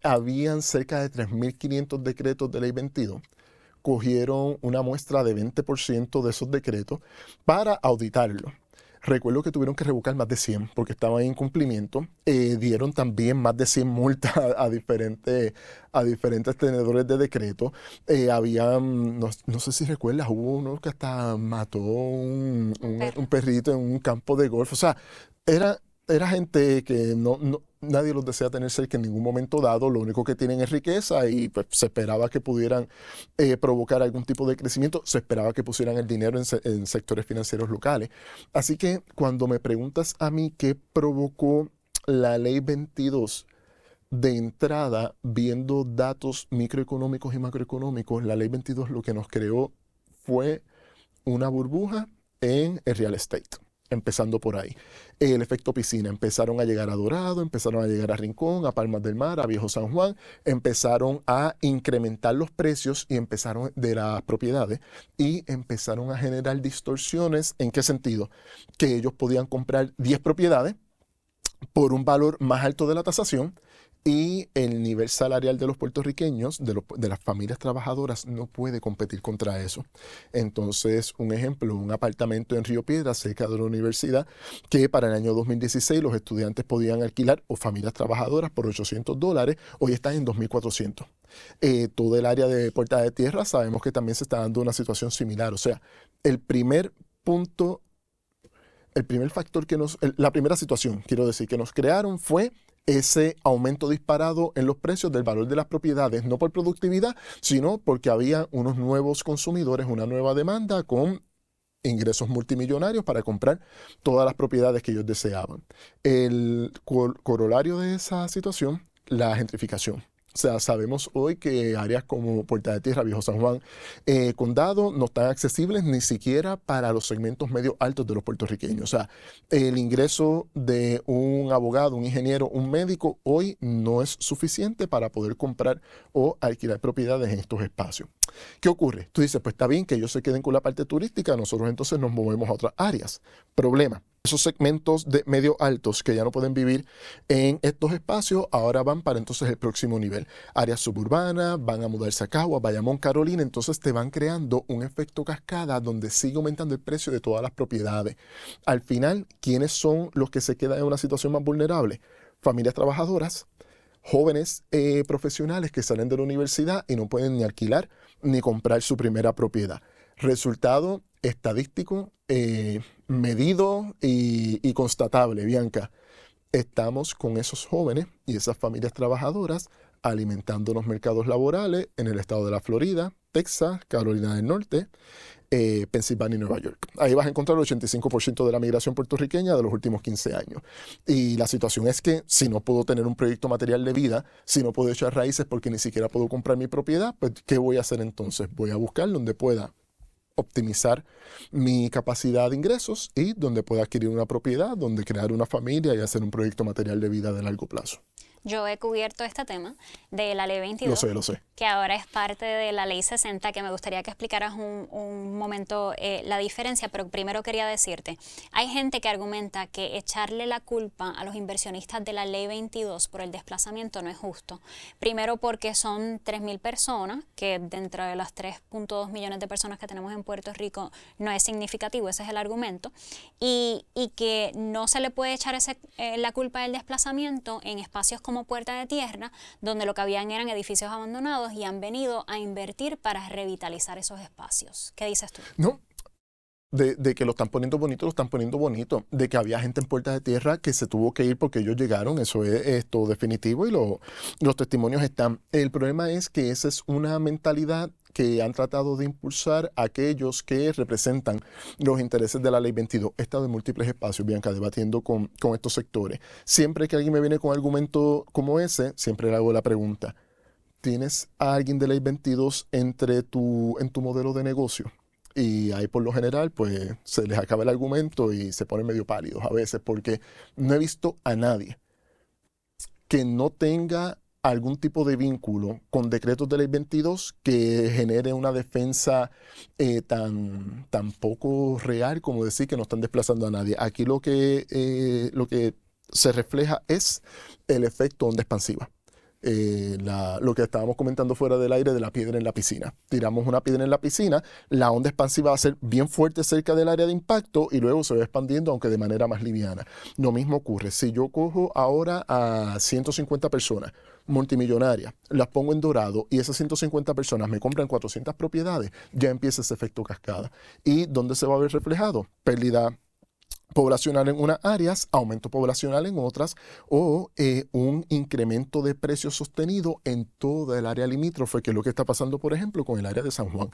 habían cerca de 3.500 decretos de Ley 22. Cogieron una muestra de 20% de esos decretos para auditarlo. Recuerdo que tuvieron que revocar más de 100 porque estaban en incumplimiento. Dieron también más de 100 multas a diferentes tenedores de decretos. No sé si recuerdas, hubo uno que hasta mató un perrito en un campo de golf. O sea, era gente que nadie los desea tener cerca en ningún momento dado, lo único que tienen es riqueza y pues, se esperaba que pudieran provocar algún tipo de crecimiento, se esperaba que pusieran el dinero en sectores financieros locales. Así que cuando me preguntas a mí qué provocó la Ley 22, de entrada, viendo datos microeconómicos y macroeconómicos, la Ley 22 lo que nos creó fue una burbuja en el real estate. Empezando por ahí. El efecto piscina. Empezaron a llegar a Dorado, empezaron a llegar a Rincón, a Palmas del Mar, a Viejo San Juan. Empezaron a incrementar los precios de las propiedades y empezaron a generar distorsiones. ¿En qué sentido? Que ellos podían comprar 10 propiedades por un valor más alto de la tasación y el nivel salarial de los puertorriqueños, de las familias trabajadoras, no puede competir contra eso. Entonces, un ejemplo, un apartamento en Río Piedras, cerca de la universidad, que para el año 2016 los estudiantes podían alquilar, o familias trabajadoras, por $800, hoy están en $2,400. Todo el área de Puerta de Tierra sabemos que también se está dando una situación similar. O sea, la primera situación, quiero decir, que nos crearon fue ese aumento disparado en los precios del valor de las propiedades, no por productividad, sino porque había unos nuevos consumidores, una nueva demanda con ingresos multimillonarios para comprar todas las propiedades que ellos deseaban. El corolario de esa situación, la gentrificación. O sea, sabemos hoy que áreas como Puerta de Tierra, Viejo San Juan, Condado, no están accesibles ni siquiera para los segmentos medio altos de los puertorriqueños. O sea, el ingreso de un abogado, un ingeniero, un médico, hoy no es suficiente para poder comprar o alquilar propiedades en estos espacios. ¿Qué ocurre? Tú dices, pues está bien que ellos se queden con la parte turística, nosotros entonces nos movemos a otras áreas. Problema. esos segmentos de medio altos que ya no pueden vivir en estos espacios, ahora van para entonces el próximo nivel. Áreas suburbanas, van a mudarse a Caguas, Bayamón, Carolina, entonces te van creando un efecto cascada donde sigue aumentando el precio de todas las propiedades. Al final, ¿quiénes son los que se quedan en una situación más vulnerable? Familias trabajadoras, jóvenes profesionales que salen de la universidad y no pueden ni alquilar ni comprar su primera propiedad. Resultado estadístico, medido y constatable, Bianca. Estamos con esos jóvenes y esas familias trabajadoras alimentando los mercados laborales en el estado de la Florida, Texas, Carolina del Norte, Pensilvania y Nueva York. Ahí vas a encontrar el 85% de la migración puertorriqueña de los últimos 15 años. Y la situación es que si no puedo tener un proyecto material de vida, si no puedo echar raíces porque ni siquiera puedo comprar mi propiedad, pues ¿qué voy a hacer entonces? Voy a buscar donde pueda optimizar mi capacidad de ingresos y donde pueda adquirir una propiedad, donde crear una familia y hacer un proyecto material de vida de largo plazo. Yo he cubierto este tema de la Ley 22, Lo sé. que ahora es parte de la Ley 60, que me gustaría que explicaras un momento la diferencia, pero primero quería decirte, hay gente que argumenta que echarle la culpa a los inversionistas de la Ley 22 por el desplazamiento no es justo. Primero porque son 3.000 personas, que dentro de las 3.2 millones de personas que tenemos en Puerto Rico no es significativo, ese es el argumento, y que no se le puede echar la culpa del desplazamiento en espacios como Puerta de Tierra, donde lo que habían eran edificios abandonados y han venido a invertir para revitalizar esos espacios. ¿Qué dices tú? No, de que lo están poniendo bonito, lo están poniendo bonito. De que había gente en Puerta de Tierra que se tuvo que ir porque ellos llegaron, eso es esto definitivo y los testimonios están. El problema es que esa es una mentalidad que han tratado de impulsar aquellos que representan los intereses de la Ley 22. He estado en múltiples espacios, Bianca, debatiendo con estos sectores. Siempre que alguien me viene con argumento como ese, siempre le hago la pregunta, ¿tienes a alguien de Ley 22 en tu modelo de negocio? Y ahí por lo general pues se les acaba el argumento y se ponen medio pálidos a veces porque no he visto a nadie que no tenga algún tipo de vínculo con decretos de ley 22 que genere una defensa tan poco real como decir que no están desplazando a nadie. Aquí lo que se refleja es el efecto onda expansiva. Lo que estábamos comentando fuera del aire de la piedra en la piscina. Tiramos una piedra en la piscina, la onda expansiva va a ser bien fuerte cerca del área de impacto y luego se va expandiendo, aunque de manera más liviana. Lo mismo ocurre si yo cojo ahora a 150 personas multimillonarias, las pongo en Dorado y esas 150 personas me compran 400 propiedades, ya empieza ese efecto cascada. ¿Y dónde se va a ver reflejado? Pérdida poblacional en unas áreas, aumento poblacional en otras o un incremento de precios sostenido en toda el área limítrofe, que es lo que está pasando, por ejemplo, con el área de San Juan.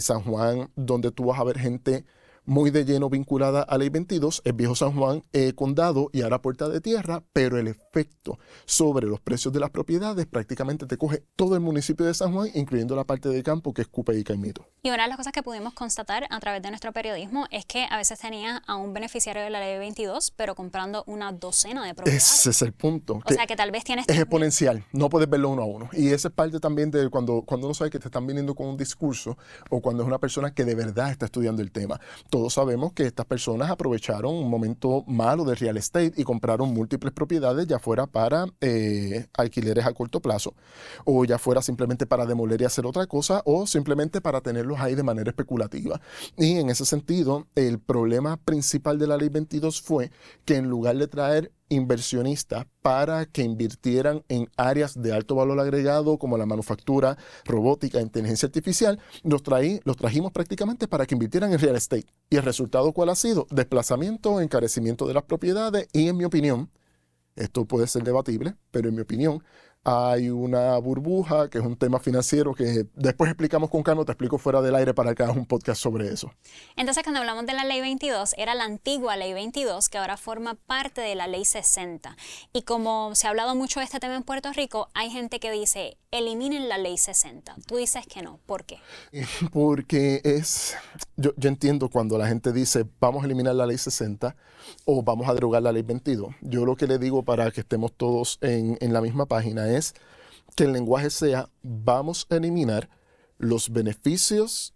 San Juan, donde tú vas a ver gente muy de lleno vinculada a Ley 22, es Viejo San Juan, Condado y ahora Puerta de Tierra, pero el efecto sobre los precios de las propiedades prácticamente te coge todo el municipio de San Juan, incluyendo la parte de campo que es Cupey y Caimito. Y una de las cosas que pudimos constatar a través de nuestro periodismo es que a veces tenías a un beneficiario de la Ley 22, pero comprando una docena de propiedades. Ese es el punto. O sea que tal vez tienes... Es exponencial, no puedes verlo uno a uno. Y esa es parte también de cuando uno sabe que te están viniendo con un discurso o cuando es una persona que de verdad está estudiando el tema. Todos sabemos que estas personas aprovecharon un momento malo de real estate y compraron múltiples propiedades, ya fuera para alquileres a corto plazo, o ya fuera simplemente para demoler y hacer otra cosa, o simplemente para tenerlos ahí de manera especulativa. Y en ese sentido, el problema principal de la Ley 22 fue que en lugar de traer inversionistas para que invirtieran en áreas de alto valor agregado como la manufactura, robótica, inteligencia artificial, los trajimos prácticamente para que invirtieran en real estate. ¿Y el resultado cuál ha sido? Desplazamiento, encarecimiento de las propiedades y, en mi opinión, esto puede ser debatible, pero en mi opinión, hay una burbuja, que es un tema financiero que después explicamos con calma, te explico fuera del aire para que hagas un podcast sobre eso. Entonces, cuando hablamos de la Ley 22, era la antigua Ley 22, que ahora forma parte de la Ley 60. Y como se ha hablado mucho de este tema en Puerto Rico, hay gente que dice, eliminen la Ley 60. Tú dices que no. ¿Por qué? Porque yo entiendo cuando la gente dice, vamos a eliminar la Ley 60 o vamos a derogar la Ley 22. Yo lo que le digo para que estemos todos en la misma página es que el lenguaje sea, vamos a eliminar los beneficios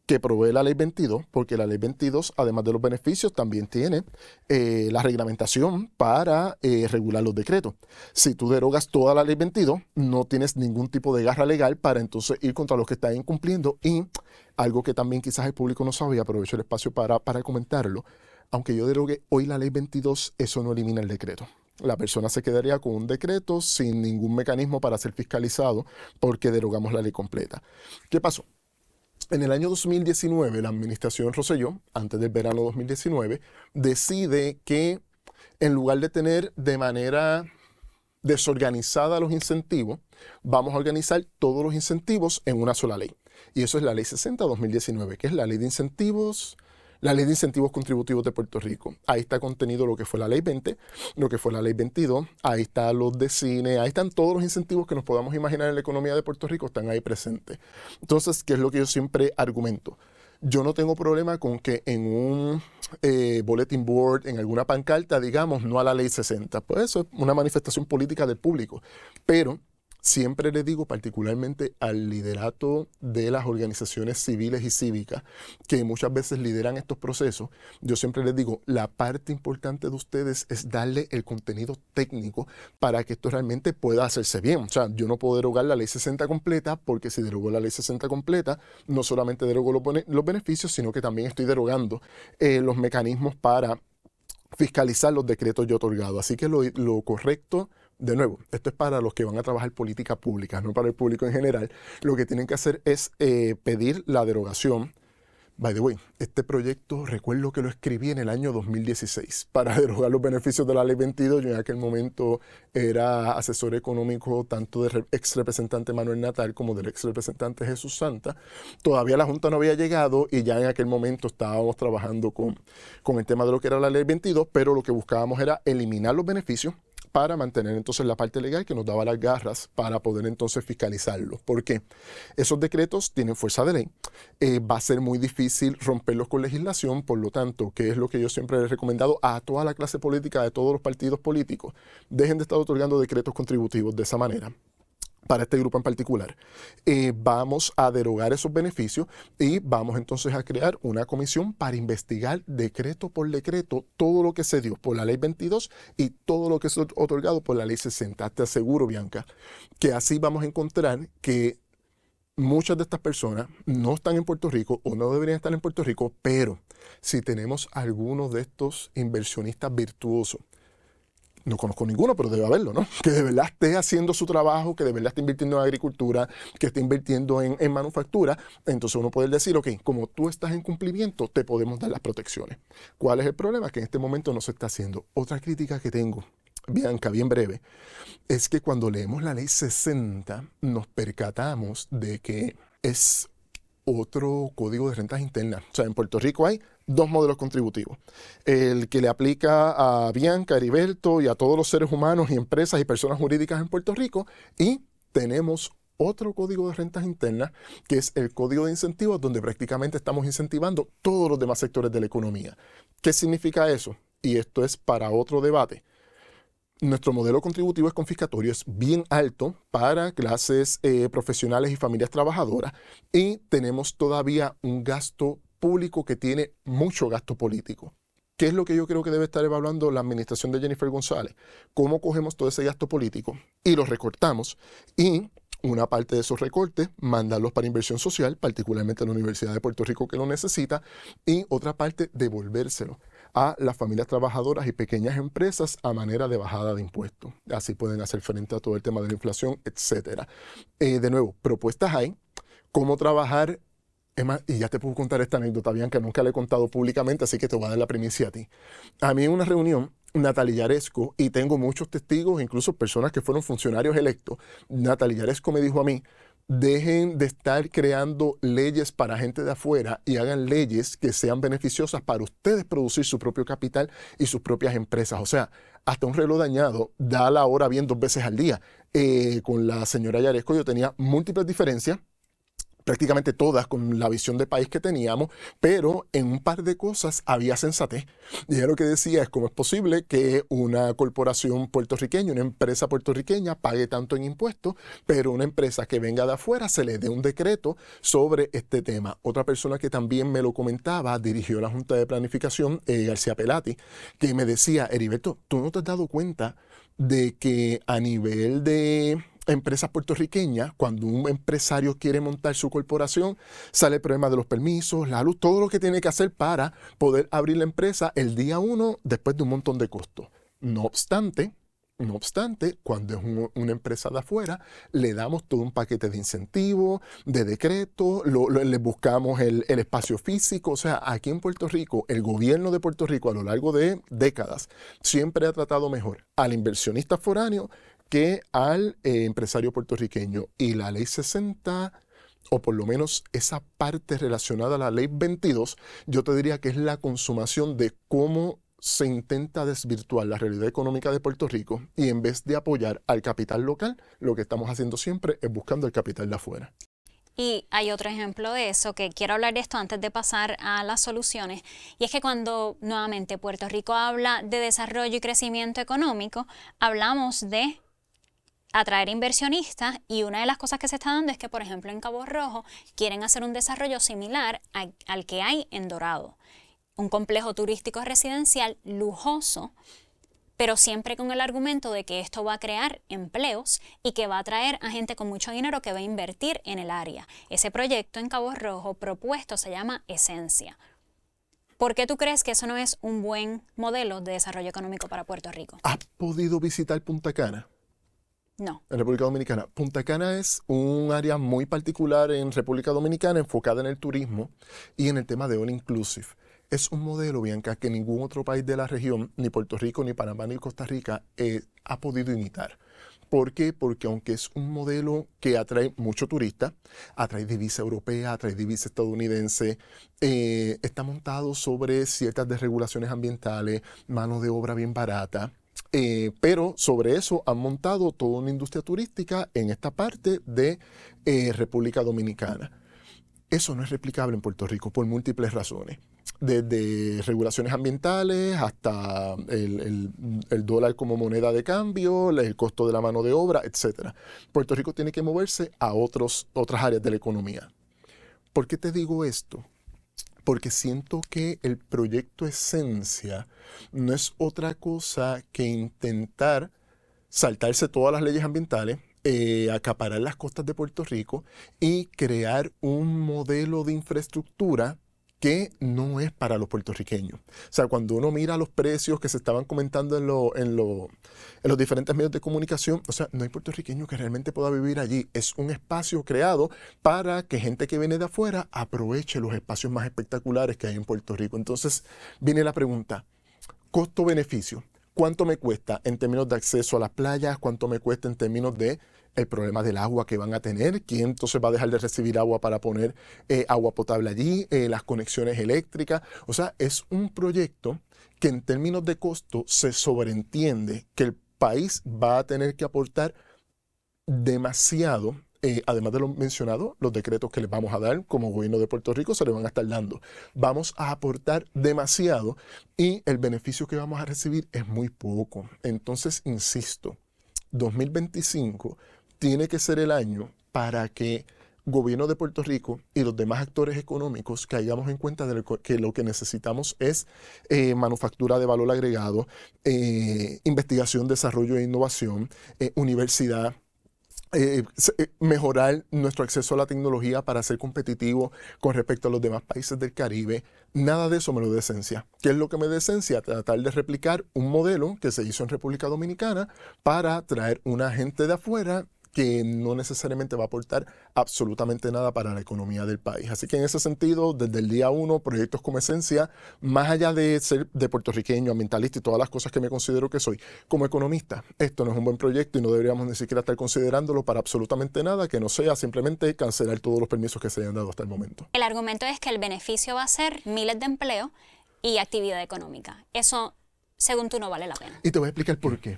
que provee la Ley 22, porque la Ley 22, además de los beneficios, también tiene la reglamentación para regular los decretos. Si tú derogas toda la Ley 22, no tienes ningún tipo de garra legal para entonces ir contra los que están incumpliendo. Y algo que también quizás el público no sabe, y aprovecho el espacio para comentarlo, aunque yo derogue hoy la Ley 22, eso no elimina el decreto. La persona se quedaría con un decreto sin ningún mecanismo para ser fiscalizado porque derogamos la ley completa. ¿Qué pasó? En el año 2019, la administración Rosselló, antes del verano 2019, decide que en lugar de tener de manera desorganizada los incentivos, vamos a organizar todos los incentivos en una sola ley. Y eso es la Ley 60-2019, que es la Ley de Incentivos, la Ley de Incentivos Contributivos de Puerto Rico. Ahí está contenido lo que fue la Ley 20, lo que fue la Ley 22, ahí están los de cine, ahí están todos los incentivos que nos podamos imaginar en la economía de Puerto Rico, están ahí presentes. Entonces, ¿qué es lo que yo siempre argumento? Yo no tengo problema con que en un bulletin board, en alguna pancarta, digamos no a la Ley 60. Pues eso es una manifestación política del público. Pero siempre le digo, particularmente al liderato de las organizaciones civiles y cívicas, que muchas veces lideran estos procesos, yo siempre les digo, la parte importante de ustedes es darle el contenido técnico para que esto realmente pueda hacerse bien. O sea, yo no puedo derogar la Ley 60 completa, porque si derogo la Ley 60 completa, no solamente derogo los beneficios, sino que también estoy derogando los mecanismos para fiscalizar los decretos yo otorgados. Así que lo correcto, de nuevo, esto es para los que van a trabajar política pública, no para el público en general. Lo que tienen que hacer es pedir la derogación. By the way, este proyecto recuerdo que lo escribí en el año 2016 para derogar los beneficios de la Ley 22. Yo en aquel momento era asesor económico tanto del ex representante Manuel Natal como del ex representante Jesús Santa. Todavía la Junta no había llegado y ya en aquel momento estábamos trabajando con el tema de lo que era la Ley 22, pero lo que buscábamos era eliminar los beneficios para mantener entonces la parte legal que nos daba las garras para poder entonces fiscalizarlos. ¿Por qué? Esos decretos tienen fuerza de ley. Va a ser muy difícil romperlos con legislación, por lo tanto, que es lo que yo siempre he recomendado a toda la clase política de todos los partidos políticos, dejen de estar otorgando decretos contributivos de esa manera. Para este grupo en particular, vamos a derogar esos beneficios y vamos entonces a crear una comisión para investigar decreto por decreto todo lo que se dio por la Ley 22 y todo lo que es otorgado por la Ley 60. Te aseguro, Bianca, que así vamos a encontrar que muchas de estas personas no están en Puerto Rico o no deberían estar en Puerto Rico, pero si tenemos algunos de estos inversionistas virtuosos, no conozco ninguno, pero debe haberlo, ¿no? Que de verdad esté haciendo su trabajo, que de verdad esté invirtiendo en agricultura, que esté invirtiendo en manufactura. Entonces uno puede decir, ok, como tú estás en cumplimiento, te podemos dar las protecciones. ¿Cuál es el problema? Que en este momento no se está haciendo. Otra crítica que tengo, Bianca, bien breve, es que cuando leemos la Ley 60 nos percatamos de que es otro código de rentas internas. O sea, en Puerto Rico hay dos modelos contributivos. El que le aplica a Bianca, Heriberto y a todos los seres humanos y empresas y personas jurídicas en Puerto Rico. Y tenemos otro código de rentas internas, que es el código de incentivos, donde prácticamente estamos incentivando todos los demás sectores de la economía. ¿Qué significa eso? Y esto es para otro debate. Nuestro modelo contributivo es confiscatorio, es bien alto para clases profesionales y familias trabajadoras, y tenemos todavía un gasto público que tiene mucho gasto político. ¿Qué es lo que yo creo que debe estar evaluando la administración de Jennifer González? ¿Cómo cogemos todo ese gasto político y lo recortamos? Y una parte de esos recortes, mandarlos para inversión social, particularmente a la Universidad de Puerto Rico que lo necesita, y otra parte, devolvérselo a las familias trabajadoras y pequeñas empresas a manera de bajada de impuestos. Así pueden hacer frente a todo el tema de la inflación, etc. De nuevo, propuestas hay. ¿Cómo trabajar? Es más, y ya te puedo contar esta anécdota, Bianca, nunca la he contado públicamente, así que te voy a dar la primicia a ti. A mí en una reunión, Natalia Yaresco, y tengo muchos testigos, incluso personas que fueron funcionarios electos, Natalia Yaresco me dijo a mí, dejen de estar creando leyes para gente de afuera y hagan leyes que sean beneficiosas para ustedes producir su propio capital y sus propias empresas. O sea, hasta un reloj dañado da la hora bien 2 veces al día. Con la señora Yaresco yo tenía múltiples diferencias, prácticamente todas con la visión de país que teníamos, pero en un par de cosas había sensatez. Y ella lo que decía es cómo es posible que una corporación puertorriqueña, una empresa puertorriqueña pague tanto en impuestos, pero una empresa que venga de afuera se le dé un decreto sobre este tema. Otra persona que también me lo comentaba, dirigió la Junta de Planificación, García Pelati, que me decía, Heriberto, ¿tú no te has dado cuenta de que a nivel de empresas puertorriqueñas, cuando un empresario quiere montar su corporación, sale el problema de los permisos, la luz, todo lo que tiene que hacer para poder abrir la empresa el día 1 después de un montón de costos? No obstante, cuando es una empresa de afuera, le damos todo un paquete de incentivos, de decretos, le buscamos el espacio físico. O sea, aquí en Puerto Rico, el gobierno de Puerto Rico a lo largo de décadas siempre ha tratado mejor al inversionista foráneo que al empresario puertorriqueño. Y la ley 60, o por lo menos esa parte relacionada a la ley 22, yo te diría que es la consumación de cómo se intenta desvirtuar la realidad económica de Puerto Rico, y en vez de apoyar al capital local, lo que estamos haciendo siempre es buscando el capital de afuera. Y hay otro ejemplo de eso, que quiero hablar de esto antes de pasar a las soluciones, y es que cuando nuevamente Puerto Rico habla de desarrollo y crecimiento económico, hablamos de atraer inversionistas, y una de las cosas que se está dando es que, por ejemplo, en Cabo Rojo quieren hacer un desarrollo similar al que hay en Dorado. Un complejo turístico residencial lujoso, pero siempre con el argumento de que esto va a crear empleos y que va a atraer a gente con mucho dinero que va a invertir en el área. Ese proyecto en Cabo Rojo propuesto se llama Esencia. ¿Por qué tú crees que eso no es un buen modelo de desarrollo económico para Puerto Rico? ¿Has podido visitar Punta Cana? No. En República Dominicana. Punta Cana es un área muy particular en República Dominicana, enfocada en el turismo y en el tema de all inclusive. Es un modelo, Bianca, que ningún otro país de la región, ni Puerto Rico, ni Panamá, ni Costa Rica, ha podido imitar. ¿Por qué? Porque aunque es un modelo que atrae mucho turista, atrae divisa europea, atrae divisa estadounidense, está montado sobre ciertas desregulaciones ambientales, mano de obra bien barata, pero sobre eso han montado toda una industria turística en esta parte de República Dominicana. Eso no es replicable en Puerto Rico por múltiples razones. Desde regulaciones ambientales hasta el dólar como moneda de cambio, el costo de la mano de obra, etc. Puerto Rico tiene que moverse a otras áreas de la economía. ¿Por qué te digo esto? Porque siento que el proyecto Esencia no es otra cosa que intentar saltarse todas las leyes ambientales, acaparar las costas de Puerto Rico y crear un modelo de infraestructura que no es para los puertorriqueños. O sea, cuando uno mira los precios que se estaban comentando en los diferentes medios de comunicación, o sea, no hay puertorriqueño que realmente pueda vivir allí. Es un espacio creado para que gente que viene de afuera aproveche los espacios más espectaculares que hay en Puerto Rico. Entonces, viene la pregunta, costo-beneficio. ¿Cuánto me cuesta en términos de acceso a las playas? ¿Cuánto me cuesta en términos de el problema del agua que van a tener? ¿Quién entonces va a dejar de recibir agua para poner agua potable allí? Las conexiones eléctricas. O sea, es un proyecto que en términos de costo se sobreentiende que el país va a tener que aportar demasiado. Además de lo mencionado, los decretos que les vamos a dar como gobierno de Puerto Rico se les van a estar dando. Vamos a aportar demasiado y el beneficio que vamos a recibir es muy poco. Entonces, insisto, 2025 tiene que ser el año para que gobierno de Puerto Rico y los demás actores económicos caigamos en cuenta de que lo que necesitamos es manufactura de valor agregado, investigación, desarrollo e innovación, universidad, mejorar nuestro acceso a la tecnología para ser competitivo con respecto a los demás países del Caribe. Nada de eso me lo da Esencia. ¿Qué es lo que me da Esencia? Tratar de replicar un modelo que se hizo en República Dominicana para traer una gente de afuera que no necesariamente va a aportar absolutamente nada para la economía del país. Así que en ese sentido, desde el día 1, proyectos como Esencia, más allá de ser de puertorriqueño, ambientalista y todas las cosas que me considero que soy, como economista, esto no es un buen proyecto y no deberíamos ni siquiera estar considerándolo para absolutamente nada que no sea simplemente cancelar todos los permisos que se hayan dado hasta el momento. El argumento es que el beneficio va a ser miles de empleos y actividad económica. Eso, según tú, no vale la pena. Y te voy a explicar por qué.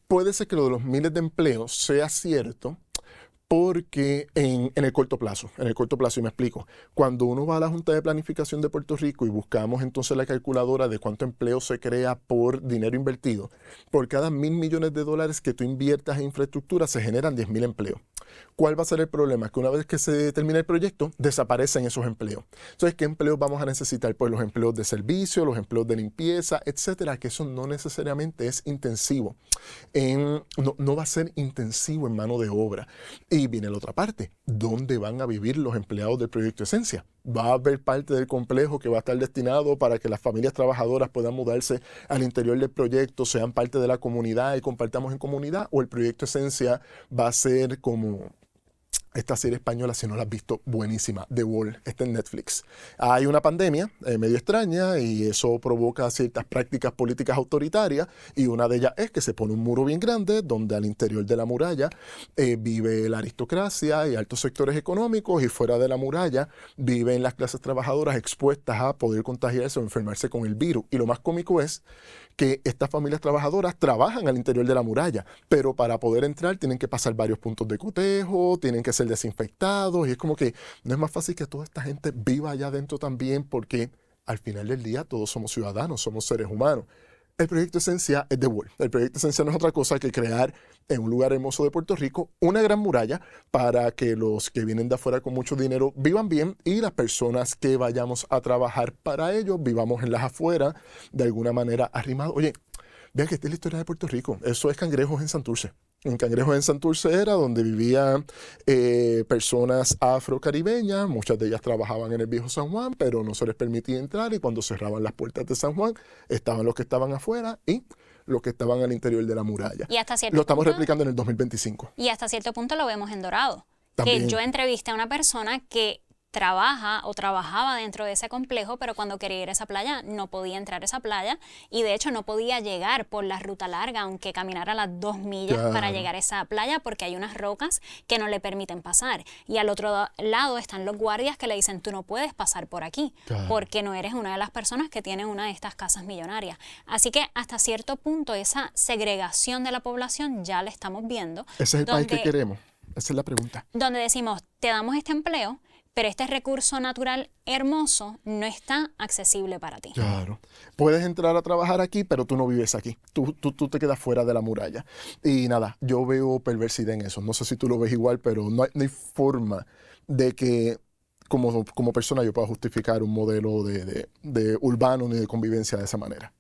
Puede ser que lo de los miles de empleos sea cierto, Porque en el corto plazo, y me explico, cuando uno va a la Junta de Planificación de Puerto Rico y buscamos entonces la calculadora de cuánto empleo se crea por dinero invertido, por cada $1,000 millones que tú inviertas en infraestructura se generan 10,000 empleos. ¿Cuál va a ser el problema? Que una vez que se termine el proyecto, desaparecen esos empleos. Entonces, ¿qué empleos vamos a necesitar? Pues los empleos de servicio, los empleos de limpieza, etcétera, que eso no necesariamente es intensivo. No va a ser intensivo en mano de obra. Y viene la otra parte. ¿Dónde van a vivir los empleados del proyecto Esencia? Va a haber parte del complejo que va a estar destinado para que las familias trabajadoras puedan mudarse al interior del proyecto, sean parte de la comunidad y compartamos en comunidad, o el proyecto Esencia va a ser como esta serie española, si no la has visto, buenísima, The Wall, está en Netflix. Hay una pandemia medio extraña y eso provoca ciertas prácticas políticas autoritarias y una de ellas es que se pone un muro bien grande donde al interior de la muralla vive la aristocracia y altos sectores económicos y fuera de la muralla viven las clases trabajadoras expuestas a poder contagiarse o enfermarse con el virus. Y lo más cómico es que estas familias trabajadoras trabajan al interior de la muralla, pero para poder entrar tienen que pasar varios puntos de cotejo, tienen que ser desinfectados y es como que no es más fácil que toda esta gente viva allá adentro también porque al final del día todos somos ciudadanos, somos seres humanos. El proyecto Esencia es The Wall. El proyecto Esencia no es otra cosa que crear en un lugar hermoso de Puerto Rico una gran muralla para que los que vienen de afuera con mucho dinero vivan bien y las personas que vayamos a trabajar para ellos vivamos en las afueras de alguna manera arrimados. Oye, vean que esta es la historia de Puerto Rico. Eso es Cangrejos en Santurce. En Cangrejos en Santurce era donde vivían personas afrocaribeñas, muchas de ellas trabajaban en el viejo San Juan, pero no se les permitía entrar y cuando cerraban las puertas de San Juan estaban los que estaban afuera y los que estaban al interior de la muralla. Y hasta cierto lo estamos punto, replicando en el 2025. Y hasta cierto punto lo vemos en Dorado. También. Que yo entrevisté a una persona que trabaja o trabajaba dentro de ese complejo, pero cuando quería ir a esa playa no podía entrar a esa playa y de hecho no podía llegar por la ruta larga, aunque caminara las 2 millas para llegar a esa playa porque hay unas rocas que no le permiten pasar. Y al otro lado están los guardias que le dicen tú no puedes pasar por aquí porque no eres una de las personas que tienen una de estas casas millonarias. Así que hasta cierto punto esa segregación de la población ya la estamos viendo. Ese es el país que queremos. Esa es la pregunta. Donde decimos te damos este empleo, pero este recurso natural hermoso no está accesible para ti. Claro. Puedes entrar a trabajar aquí, pero tú no vives aquí. Tú te quedas fuera de la muralla. Y nada, yo veo perversidad en eso. No sé si tú lo ves igual, pero no hay forma de que como persona yo pueda justificar un modelo de urbano ni de convivencia de esa manera.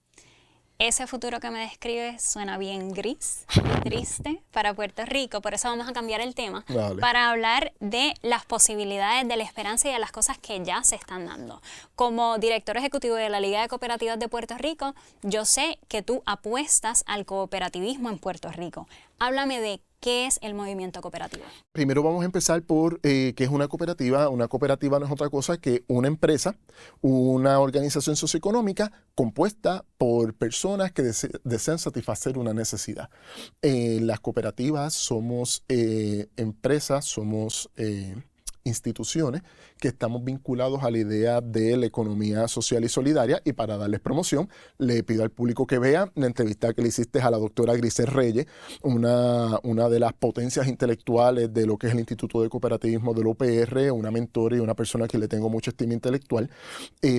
Ese futuro que me describes suena bien gris, triste para Puerto Rico, por eso vamos a cambiar el tema para hablar de las posibilidades, de la esperanza y de las cosas que ya se están dando. Como director ejecutivo de la Liga de Cooperativas de Puerto Rico, yo sé que tú apuestas al cooperativismo en Puerto Rico. Háblame de ¿qué es el movimiento cooperativo? Primero vamos a empezar por qué es una cooperativa. Una cooperativa no es otra cosa que una empresa, una organización socioeconómica compuesta por personas que desean satisfacer una necesidad. Las cooperativas somos empresas, somos instituciones que estamos vinculados a la idea de la economía social y solidaria y para darles promoción le pido al público que vea la entrevista que le hiciste a la doctora Grisel Reyes, una de las potencias intelectuales de lo que es el Instituto de Cooperativismo del UPR, una mentora y una persona que le tengo mucha estima intelectual.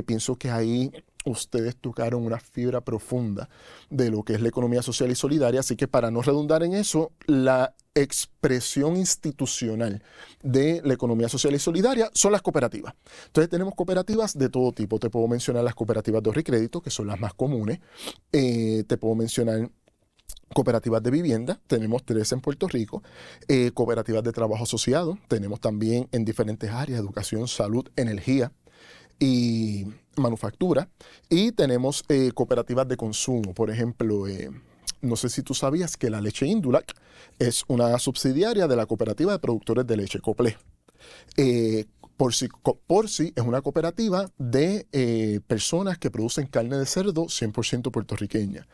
Pienso que ahí ustedes tocaron una fibra profunda de lo que es la economía social y solidaria, así que para no redundar en eso, la expresión institucional de la economía social y solidaria son las cooperativas. Entonces tenemos cooperativas de todo tipo. Te puedo mencionar las cooperativas de ahorro y crédito, que son las más comunes. Te puedo mencionar cooperativas de vivienda, tenemos 3 en Puerto Rico, cooperativas de trabajo asociado, tenemos también en diferentes áreas, educación, salud, energía y manufactura, y tenemos cooperativas de consumo. Por ejemplo, no sé si tú sabías que la leche Indulac es una subsidiaria de la cooperativa de productores de leche Coplé. Porci es una cooperativa de personas que producen carne de cerdo 100% puertorriqueña.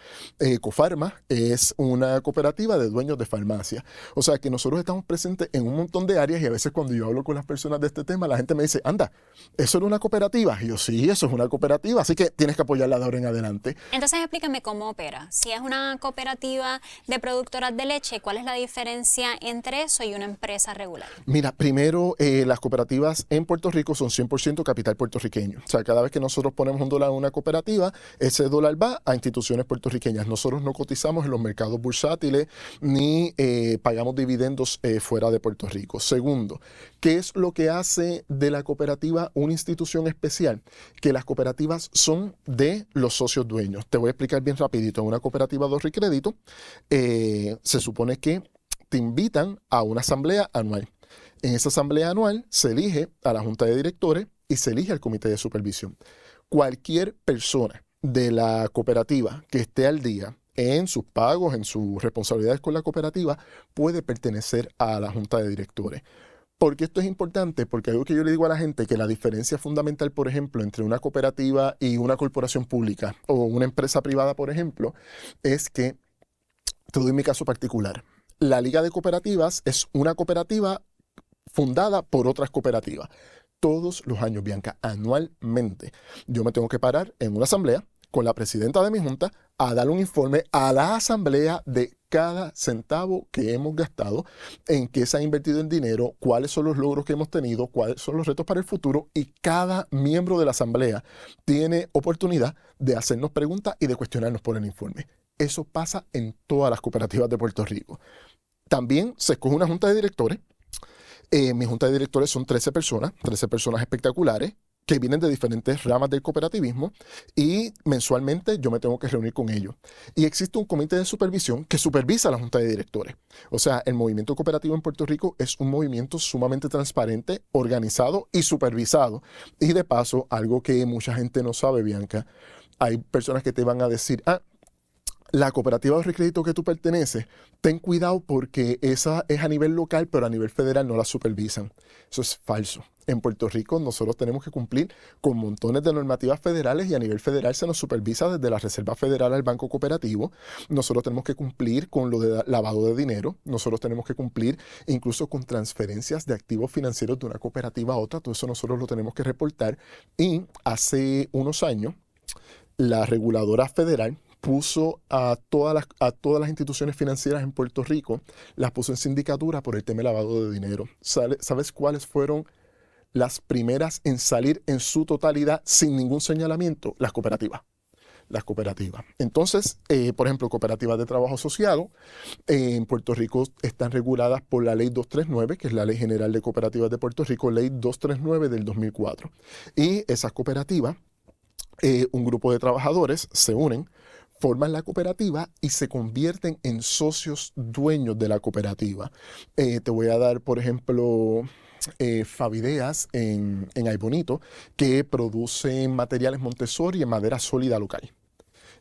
Cofarma es una cooperativa de dueños de farmacia. O sea que nosotros estamos presentes en un montón de áreas y a veces cuando yo hablo con las personas de este tema, la gente me dice, anda, ¿eso era una cooperativa? Y yo, sí, eso es una cooperativa, así que tienes que apoyarla de ahora en adelante. Entonces explícame cómo opera. Si es una cooperativa de productoras de leche, ¿cuál es la diferencia entre eso y una empresa regular? Mira, primero, las cooperativas en Puerto Rico son 100% capital puertorriqueño. O sea, cada vez que nosotros ponemos $1 en una cooperativa, ese dólar va a instituciones puertorriqueñas. Nosotros no cotizamos en los mercados bursátiles ni pagamos dividendos fuera de Puerto Rico. Segundo, ¿qué es lo que hace de la cooperativa una institución especial? Que las cooperativas son de los socios dueños. Te voy a explicar bien rapidito. En una cooperativa de ahorro y crédito, se supone que te invitan a una asamblea anual. En esa asamblea anual se elige a la junta de directores y se elige al comité de supervisión. Cualquier persona de la cooperativa que esté al día en sus pagos, en sus responsabilidades con la cooperativa, puede pertenecer a la junta de directores. ¿Por qué esto es importante? Porque algo que yo le digo a la gente, que la diferencia fundamental, por ejemplo, entre una cooperativa y una corporación pública o una empresa privada, por ejemplo, es que, te doy mi caso particular, la Liga de Cooperativas es una cooperativa fundada por otras cooperativas. Todos los años, Bianca, anualmente, yo me tengo que parar en una asamblea con la presidenta de mi junta a dar un informe a la asamblea de cada centavo que hemos gastado, en qué se ha invertido en dinero, cuáles son los logros que hemos tenido, cuáles son los retos para el futuro, y cada miembro de la asamblea tiene oportunidad de hacernos preguntas y de cuestionarnos por el informe. Eso pasa en todas las cooperativas de Puerto Rico. También se escoge una junta de directores. Mi junta de directores son 13 personas espectaculares que vienen de diferentes ramas del cooperativismo y mensualmente yo me tengo que reunir con ellos. Y existe un comité de supervisión que supervisa a la junta de directores. O sea, el movimiento cooperativo en Puerto Rico es un movimiento sumamente transparente, organizado y supervisado. Y de paso, algo que mucha gente no sabe, Bianca, hay personas que te van a decir, la cooperativa de recrédito que tú perteneces, ten cuidado porque esa es a nivel local, pero a nivel federal no la supervisan. Eso es falso. En Puerto Rico nosotros tenemos que cumplir con montones de normativas federales y a nivel federal se nos supervisa desde la Reserva Federal al Banco Cooperativo. Nosotros tenemos que cumplir con lo de lavado de dinero. Nosotros tenemos que cumplir incluso con transferencias de activos financieros de una cooperativa a otra. Todo eso nosotros lo tenemos que reportar. Y hace unos años, la reguladora federal puso a todas las instituciones financieras en Puerto Rico, las puso en sindicatura por el tema del lavado de dinero. ¿Sabes cuáles fueron las primeras en salir en su totalidad sin ningún señalamiento? Las cooperativas. Entonces, por ejemplo, cooperativas de trabajo asociado en Puerto Rico están reguladas por la Ley 239, que es la Ley General de Cooperativas de Puerto Rico, Ley 239 del 2004. Y esas cooperativas, un grupo de trabajadores se unen, forman la cooperativa y se convierten en socios dueños de la cooperativa. Te voy a dar, por ejemplo, Favideas en Aybonito, que producen materiales Montessori en madera sólida local.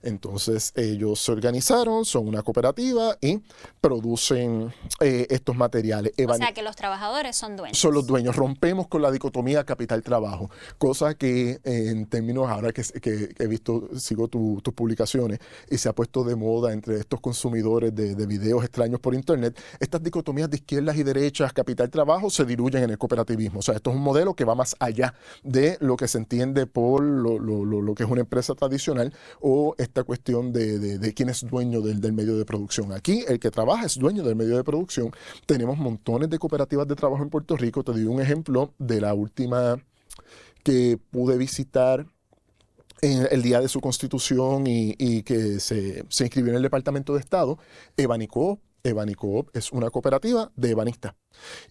Entonces ellos se organizaron, son una cooperativa y producen estos materiales. O sea que los trabajadores son dueños. Son los dueños. Rompemos con la dicotomía capital-trabajo, cosa que en términos, ahora que he visto, sigo tus publicaciones y se ha puesto de moda entre estos consumidores de videos extraños por internet, estas dicotomías de izquierdas y derechas, capital-trabajo, se diluyen en el cooperativismo. O sea, esto es un modelo que va más allá de lo que se entiende por lo que es una empresa tradicional o esta cuestión de quién es dueño del medio de producción. Aquí el que trabaja es dueño del medio de producción. Tenemos montones de cooperativas de trabajo en Puerto Rico. Te doy un ejemplo de la última que pude visitar en el día de su constitución y que se inscribió en el Departamento de Estado, Ebanicoop. Ebanicoop es una cooperativa de ebanistas.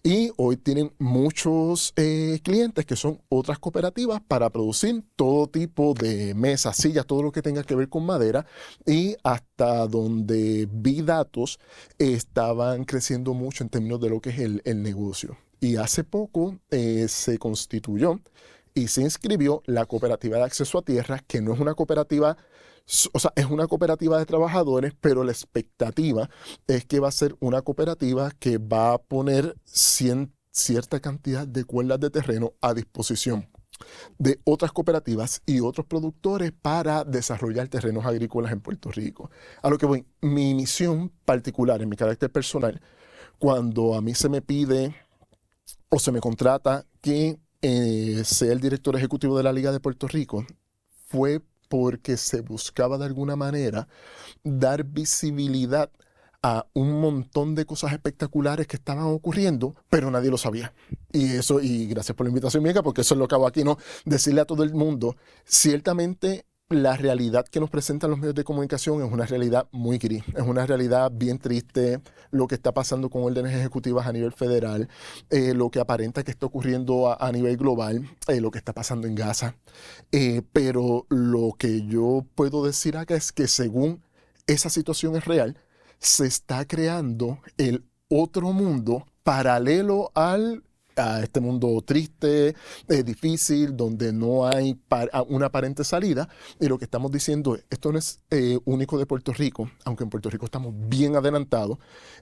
Y hoy tienen muchos clientes que son otras cooperativas para producir todo tipo de mesas, sillas, todo lo que tenga que ver con madera. Y hasta donde vi datos, estaban creciendo mucho en términos de lo que es el negocio. Y hace poco se constituyó y se inscribió la Cooperativa de Acceso a Tierras, que no es una cooperativa, o sea, es una cooperativa de trabajadores, pero la expectativa es que va a ser una cooperativa que va a poner cierta cantidad de cuerdas de terreno a disposición de otras cooperativas y otros productores para desarrollar terrenos agrícolas en Puerto Rico. A lo que voy, mi misión particular, en mi carácter personal, cuando a mí se me pide o se me contrata que sea el director ejecutivo de la Liga de Puerto Rico, fue porque se buscaba de alguna manera dar visibilidad a un montón de cosas espectaculares que estaban ocurriendo, pero nadie lo sabía. Y gracias por la invitación, Mica, porque eso es lo que hago aquí, ¿no? Decirle a todo el mundo, ciertamente la realidad que nos presentan los medios de comunicación es una realidad muy gris, es una realidad bien triste, lo que está pasando con órdenes ejecutivas a nivel federal, lo que aparenta que está ocurriendo a nivel global, lo que está pasando en Gaza. Pero lo que yo puedo decir acá es que según esa situación es real, se está creando el otro mundo paralelo a este mundo triste, difícil, donde no hay una aparente salida. Y lo que estamos diciendo es, esto no es único de Puerto Rico, aunque en Puerto Rico estamos bien adelantados.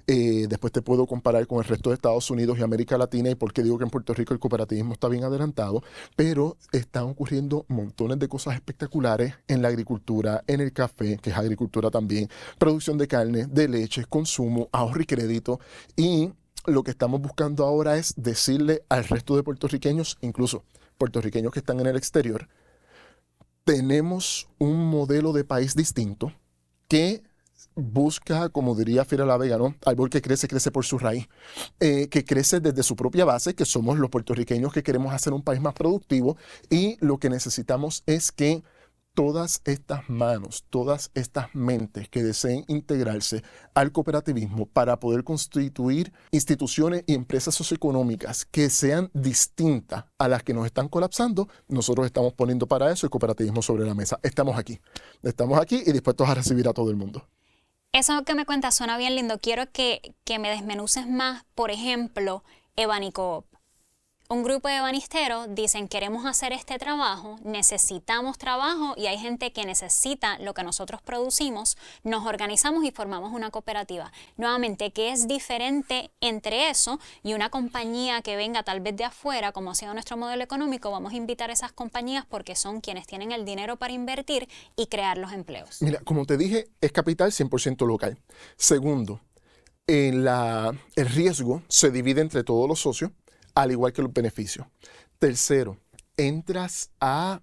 Después te puedo comparar con el resto de Estados Unidos y América Latina y por qué digo que en Puerto Rico el cooperativismo está bien adelantado, pero están ocurriendo montones de cosas espectaculares en la agricultura, en el café, que es agricultura también, producción de carne, de leche, consumo, ahorro y crédito, y lo que estamos buscando ahora es decirle al resto de puertorriqueños, incluso puertorriqueños que están en el exterior, tenemos un modelo de país distinto que busca, como diría Fiera La Vega, ¿no? Árbol que crece, crece por su raíz, que crece desde su propia base, que somos los puertorriqueños que queremos hacer un país más productivo, y lo que necesitamos es que todas estas manos, todas estas mentes que deseen integrarse al cooperativismo para poder constituir instituciones y empresas socioeconómicas que sean distintas a las que nos están colapsando, nosotros estamos poniendo para eso el cooperativismo sobre la mesa. Estamos aquí y dispuestos a recibir a todo el mundo. Eso que me cuentas suena bien lindo. Quiero que me desmenuces más, por ejemplo, Ebanicoop. Un grupo de ebanisteros dicen, queremos hacer este trabajo, necesitamos trabajo y hay gente que necesita lo que nosotros producimos, nos organizamos y formamos una cooperativa. Nuevamente, ¿qué es diferente entre eso y una compañía que venga tal vez de afuera, como ha sido nuestro modelo económico? Vamos a invitar a esas compañías porque son quienes tienen el dinero para invertir y crear los empleos. Mira, como te dije, es capital 100% local. Segundo, el riesgo se divide entre todos los socios, al igual que los beneficios. Tercero, entras a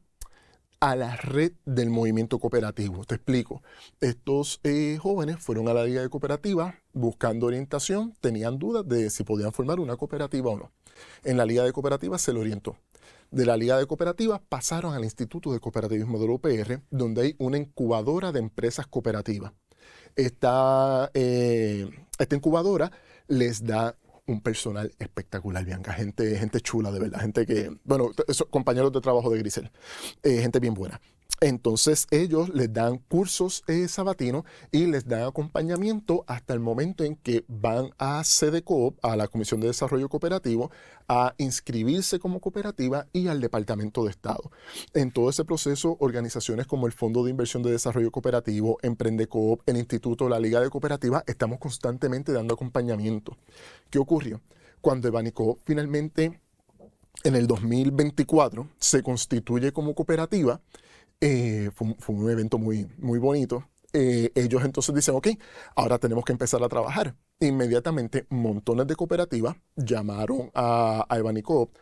la red del movimiento cooperativo. Te explico. Estos jóvenes fueron a la Liga de Cooperativas buscando orientación, tenían dudas de si podían formar una cooperativa o no. En la Liga de Cooperativas se le orientó. De la Liga de Cooperativas pasaron al Instituto de Cooperativismo de la UPR, donde hay una incubadora de empresas cooperativas. Esta incubadora les da un personal espectacular, Bianca, gente chula, de verdad, gente que, bueno, compañeros de trabajo de Grisel, gente bien buena. Entonces ellos les dan cursos sabatinos y les dan acompañamiento hasta el momento en que van a SEDECOOP, a la Comisión de Desarrollo Cooperativo, a inscribirse como cooperativa y al Departamento de Estado. En todo ese proceso, organizaciones como el Fondo de Inversión de Desarrollo Cooperativo, Emprendecoop, el Instituto, la Liga de Cooperativas, estamos constantemente dando acompañamiento. ¿Qué ocurrió? Cuando Ebanicoop finalmente, en el 2024, se constituye como cooperativa, fue un evento muy bonito. Ellos entonces dicen, ok, ahora tenemos que empezar a trabajar. Inmediatamente, montones de cooperativas llamaron a Ebanicoop.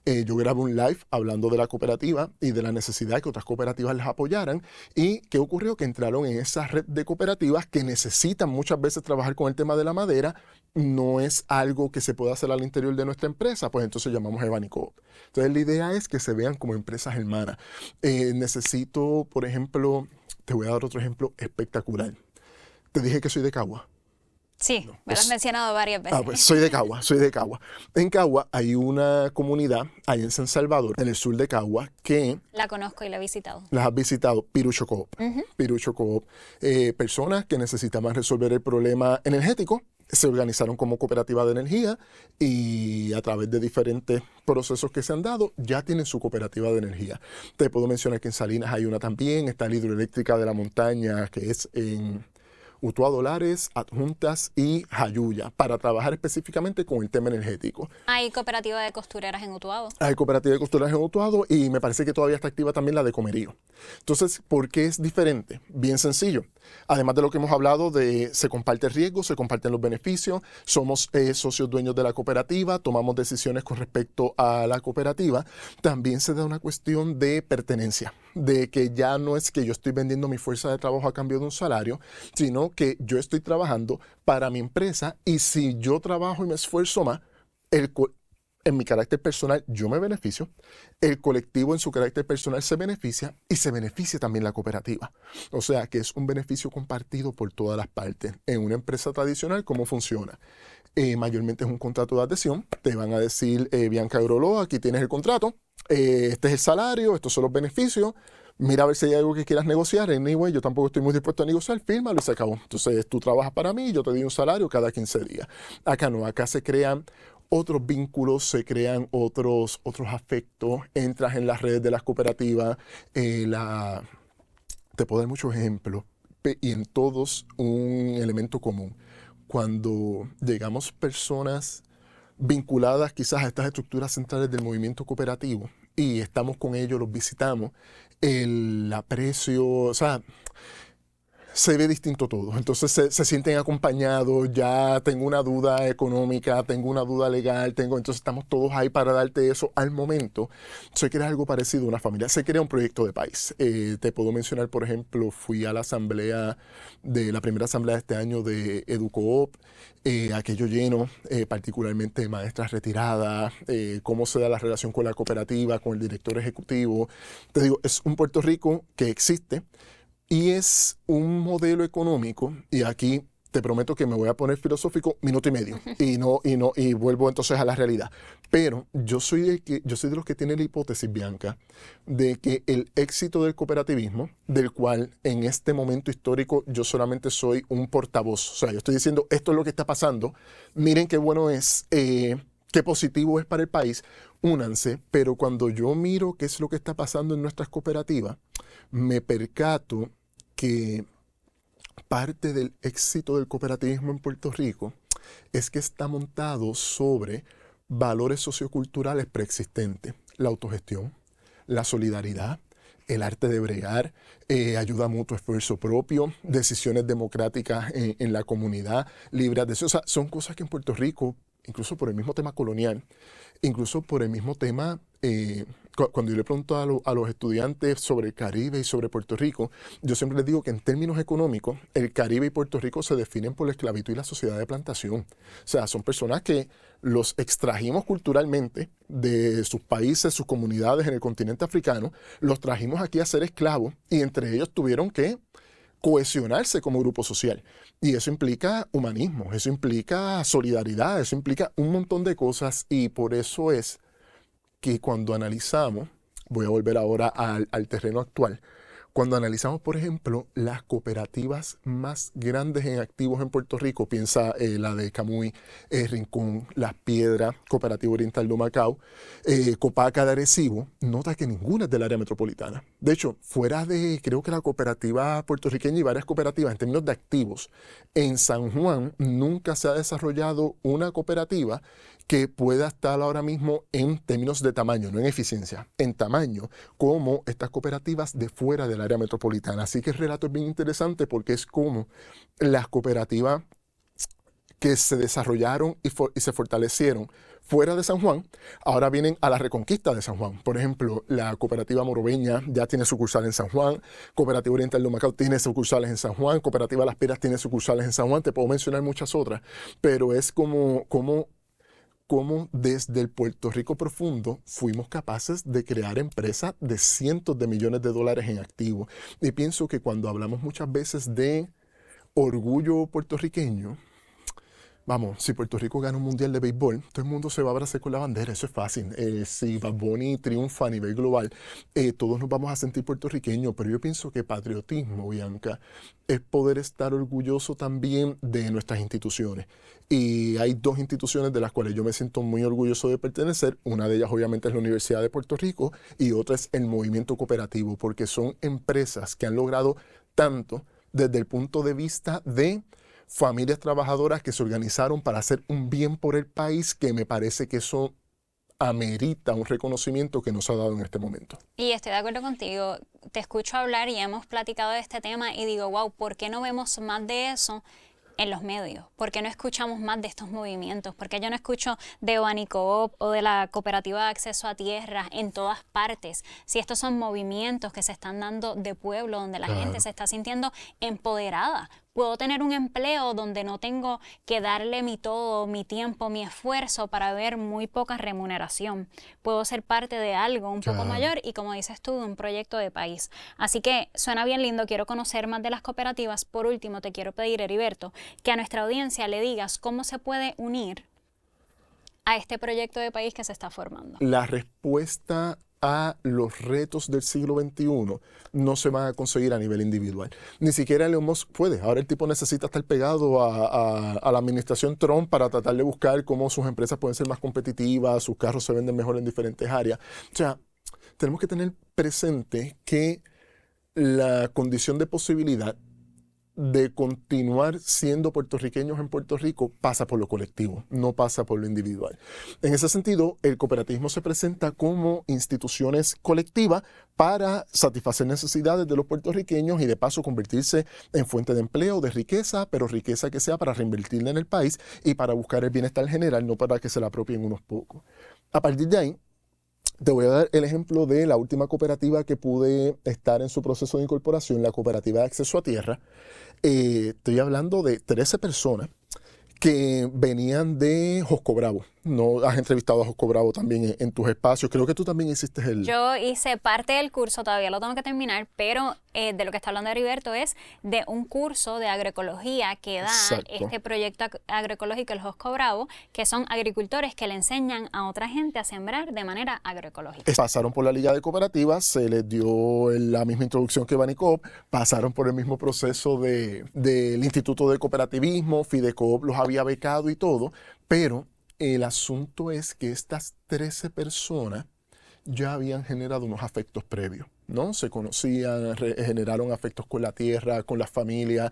Yo grabé un live hablando de la cooperativa y de la necesidad de que otras cooperativas les apoyaran. ¿Y qué ocurrió? Que entraron en esa red de cooperativas que necesitan muchas veces trabajar con el tema de la madera. No es algo que se pueda hacer al interior de nuestra empresa, pues entonces llamamos a Ebanicoop. Entonces la idea es que se vean como empresas hermanas. Necesito, por ejemplo, te voy a dar otro ejemplo espectacular. Te dije que soy de Cagua. Sí, no, me lo has mencionado varias veces. Pues soy de Cagua. En Cagua hay una comunidad, ahí en San Salvador, en el sur de Cagua, que... La conozco y la he visitado. Las has visitado, Pirucho Coop. Pirucho Coop. Personas que necesitaban resolver el problema energético, se organizaron como cooperativa de energía y a través de diferentes procesos que se han dado, ya tienen su cooperativa de energía. Te puedo mencionar que en Salinas hay una también, está la hidroeléctrica de la montaña, que es en Utuado Lares, Adjuntas y Jayuya, para trabajar específicamente con el tema energético. ¿Hay cooperativa de costureras en Utuado? Hay cooperativa de costureras en Utuado y me parece que todavía está activa también la de Comerío. Entonces, ¿por qué es diferente? Bien sencillo. Además de lo que hemos hablado de se comparte el riesgo, se comparten los beneficios, somos socios dueños de la cooperativa, tomamos decisiones con respecto a la cooperativa, también se da una cuestión de pertenencia, de que ya no es que yo estoy vendiendo mi fuerza de trabajo a cambio de un salario, sino que yo estoy trabajando para mi empresa y si yo trabajo y me esfuerzo más, en mi carácter personal yo me beneficio, el colectivo en su carácter personal se beneficia y se beneficia también la cooperativa. O sea que es un beneficio compartido por todas las partes. En una empresa tradicional, ¿cómo funciona? Mayormente es un contrato de adhesión. Te van a decir, Bianca Eurolo, aquí tienes el contrato, este es el salario, estos son los beneficios. Mira a ver si hay algo que quieras negociar. Anyway, yo tampoco estoy muy dispuesto a negociar, fírmalo y se acabó. Entonces tú trabajas para mí y yo te doy un salario cada 15 días. Acá no, acá se crean otros vínculos, se crean otros afectos, entras en las redes de las cooperativas, te puedo dar muchos ejemplos, y en todos un elemento común. Cuando llegamos personas vinculadas quizás a estas estructuras centrales del movimiento cooperativo y estamos con ellos, los visitamos, el aprecio, o sea, se ve distinto todo. Entonces se sienten acompañados, ya tengo una duda económica, tengo una duda legal, entonces estamos todos ahí para darte eso al momento. Se crea algo parecido a una familia, se crea un proyecto de país. Te puedo mencionar, por ejemplo, fui a la primera asamblea de este año de EduCoop, aquello lleno, particularmente maestras retiradas, cómo se da la relación con la cooperativa, con el director ejecutivo. Te digo, es un Puerto Rico que existe, y es un modelo económico, y aquí te prometo que me voy a poner filosófico minuto y medio, y vuelvo entonces a la realidad. Pero yo soy de los que tiene la hipótesis, Bianca, de que el éxito del cooperativismo, del cual en este momento histórico yo solamente soy un portavoz, o sea, yo estoy diciendo esto es lo que está pasando, miren qué bueno es, qué positivo es para el país, únanse, pero cuando yo miro qué es lo que está pasando en nuestras cooperativas, me percato que parte del éxito del cooperativismo en Puerto Rico es que está montado sobre valores socioculturales preexistentes. La autogestión, la solidaridad, el arte de bregar, ayuda mutua, esfuerzo propio, decisiones democráticas en la comunidad, libre adhesión. O sea, son cosas que en Puerto Rico, incluso por el mismo tema colonial, incluso por el mismo tema, cuando yo le pregunto a los estudiantes sobre el Caribe y sobre Puerto Rico, yo siempre les digo que en términos económicos, el Caribe y Puerto Rico se definen por la esclavitud y la sociedad de plantación. O sea, son personas que los extrajimos culturalmente de sus países, sus comunidades en el continente africano, los trajimos aquí a ser esclavos y entre ellos tuvieron que cohesionarse como grupo social. Y eso implica humanismo, eso implica solidaridad, eso implica un montón de cosas, y por eso es que cuando analizamos, voy a volver ahora al terreno actual, cuando analizamos, por ejemplo, las cooperativas más grandes en activos en Puerto Rico, piensa la de Camuy, Rincón, Las Piedras, Cooperativa Oriental de Humacao, Copaca de Arecibo, nota que ninguna es del área metropolitana. De hecho, fuera de, creo que la cooperativa puertorriqueña y varias cooperativas en términos de activos, en San Juan nunca se ha desarrollado una cooperativa que pueda estar ahora mismo en términos de tamaño, no en eficiencia, en tamaño, como estas cooperativas de fuera del área metropolitana. Así que el relato es bien interesante porque es como las cooperativas que se desarrollaron y se fortalecieron fuera de San Juan, ahora vienen a la reconquista de San Juan. Por ejemplo, la cooperativa Morobeña ya tiene sucursal en San Juan, Cooperativa Oriental de Humacao tiene sucursales en San Juan, Cooperativa Las Piedras tiene sucursales en San Juan, te puedo mencionar muchas otras, pero es como desde el Puerto Rico profundo fuimos capaces de crear empresas de cientos de millones de dólares en activos. Y pienso que cuando hablamos muchas veces de orgullo puertorriqueño, vamos, si Puerto Rico gana un mundial de béisbol, todo el mundo se va a abrazar con la bandera, eso es fácil. Si Bad Bunny triunfa a nivel global, todos nos vamos a sentir puertorriqueños, pero yo pienso que patriotismo, Bianca, es poder estar orgulloso también de nuestras instituciones. Y hay dos instituciones de las cuales yo me siento muy orgulloso de pertenecer. Una de ellas obviamente es la Universidad de Puerto Rico y otra es el movimiento cooperativo, porque son empresas que han logrado tanto desde el punto de vista de familias trabajadoras que se organizaron para hacer un bien por el país, que me parece que eso amerita un reconocimiento que no se ha dado en este momento. Y estoy de acuerdo contigo, te escucho hablar y hemos platicado de este tema y digo, wow, ¿por qué no vemos más de eso en los medios? ¿Por qué no escuchamos más de estos movimientos? ¿Por qué yo no escucho de Banicoop o de la Cooperativa de Acceso a Tierras en todas partes? Si estos son movimientos que se están dando de pueblo, donde la gente se está sintiendo empoderada. Puedo tener un empleo donde no tengo que darle mi todo, mi tiempo, mi esfuerzo para ver muy poca remuneración. Puedo ser parte de algo un poco mayor y, como dices tú, de un proyecto de país. Así que suena bien lindo, quiero conocer más de las cooperativas. Por último, te quiero pedir, Heriberto, que a nuestra audiencia le digas cómo se puede unir a este proyecto de país que se está formando. La respuesta a los retos del siglo XXI no se van a conseguir a nivel individual. Ni siquiera Elon Musk puede. Ahora el tipo necesita estar pegado a la administración Trump para tratar de buscar cómo sus empresas pueden ser más competitivas, sus carros se venden mejor en diferentes áreas. O sea, tenemos que tener presente que la condición de posibilidad de continuar siendo puertorriqueños en Puerto Rico pasa por lo colectivo, no pasa por lo individual. En ese sentido, el cooperativismo se presenta como instituciones colectivas para satisfacer necesidades de los puertorriqueños y de paso convertirse en fuente de empleo, de riqueza, pero riqueza que sea para reinvertirla en el país y para buscar el bienestar general, no para que se la apropien unos pocos. A partir de ahí, te voy a dar el ejemplo de la última cooperativa que pude estar en su proceso de incorporación, la Cooperativa de Acceso a Tierra. Estoy hablando de 13 personas que venían de Josco Bravo. No has entrevistado a Josco Bravo también en tus espacios. Creo que tú también hiciste el... Yo hice parte del curso, todavía lo tengo que terminar, pero de lo que está hablando Heriberto es de un curso de agroecología que da este proyecto agroecológico, el Josco Bravo, que son agricultores que le enseñan a otra gente a sembrar de manera agroecológica. Pasaron por la Liga de Cooperativas, se les dio la misma introducción que Banicoop, pasaron por el mismo proceso del Instituto de Cooperativismo, Fidecoop los había becado y todo, pero el asunto es que estas 13 personas ya habían generado unos afectos previos, ¿no? Se conocían, generaron afectos con la tierra, con las familias,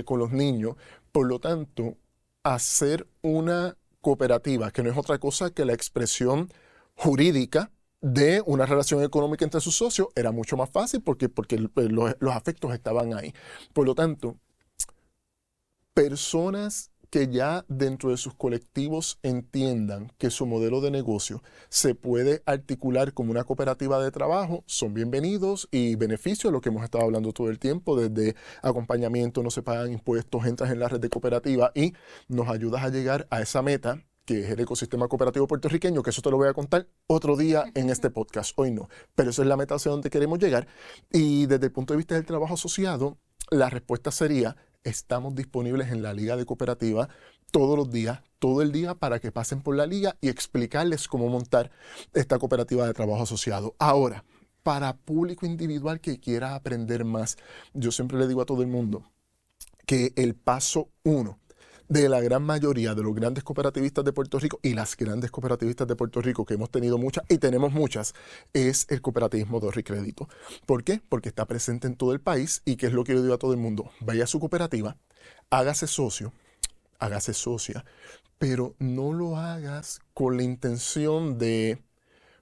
con los niños. Por lo tanto, hacer una cooperativa, que no es otra cosa que la expresión jurídica de una relación económica entre sus socios, era mucho más fácil porque los afectos estaban ahí. Por lo tanto, personas que ya dentro de sus colectivos entiendan que su modelo de negocio se puede articular como una cooperativa de trabajo, son bienvenidos y beneficio a lo que hemos estado hablando todo el tiempo, desde acompañamiento, no se pagan impuestos, entras en la red de cooperativa y nos ayudas a llegar a esa meta que es el ecosistema cooperativo puertorriqueño, que eso te lo voy a contar otro día en este podcast, hoy no, pero esa es la meta hacia donde queremos llegar. Y desde el punto de vista del trabajo asociado, la respuesta sería: estamos disponibles en la Liga de Cooperativa todos los días, todo el día, para que pasen por la liga y explicarles cómo montar esta cooperativa de trabajo asociado. Ahora, para público individual que quiera aprender más, yo siempre le digo a todo el mundo que el paso 1 de la gran mayoría de los grandes cooperativistas de Puerto Rico y las grandes cooperativistas de Puerto Rico, que hemos tenido muchas y tenemos muchas, es el cooperativismo de ahorro y crédito. ¿Por qué? Porque está presente en todo el país y que es lo que yo digo a todo el mundo: vaya a su cooperativa, hágase socio, hágase socia, pero no lo hagas con la intención de: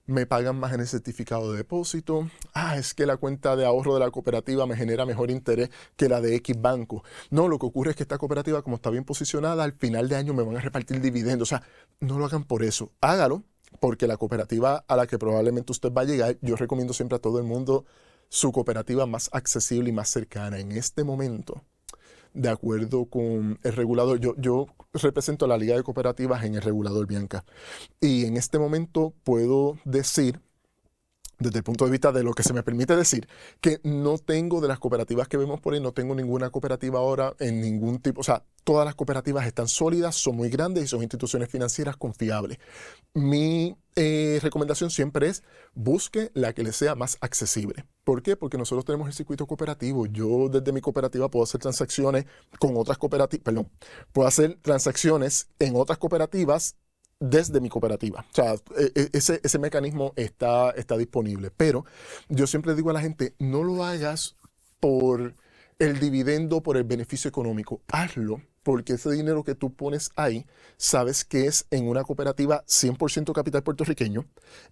me pagan más en el certificado de depósito, es que la cuenta de ahorro de la cooperativa me genera mejor interés que la de X banco. No, lo que ocurre es que esta cooperativa, como está bien posicionada, al final de año me van a repartir dividendos. O sea, no lo hagan por eso, hágalo porque la cooperativa a la que probablemente usted va a llegar, yo recomiendo siempre a todo el mundo su cooperativa más accesible y más cercana. En este momento, de acuerdo con el regulador, yo represento a la Liga de Cooperativas en el regulador, Bianca, y en este momento puedo decir, desde el punto de vista de lo que se me permite decir, que no tengo, de las cooperativas que vemos por ahí, no tengo ninguna cooperativa ahora en ningún tipo, o sea, todas las cooperativas están sólidas, son muy grandes y son instituciones financieras confiables. Mi recomendación siempre es: busque la que le sea más accesible. ¿Por qué? Porque nosotros tenemos el circuito cooperativo. Yo desde mi cooperativa puedo hacer transacciones con otras cooperativas, puedo hacer transacciones en otras cooperativas desde mi cooperativa. O sea, ese mecanismo está disponible. Pero yo siempre digo a la gente: no lo hagas por el dividendo por el beneficio económico. Hazlo, porque ese dinero que tú pones ahí, sabes que es en una cooperativa 100% capital puertorriqueño,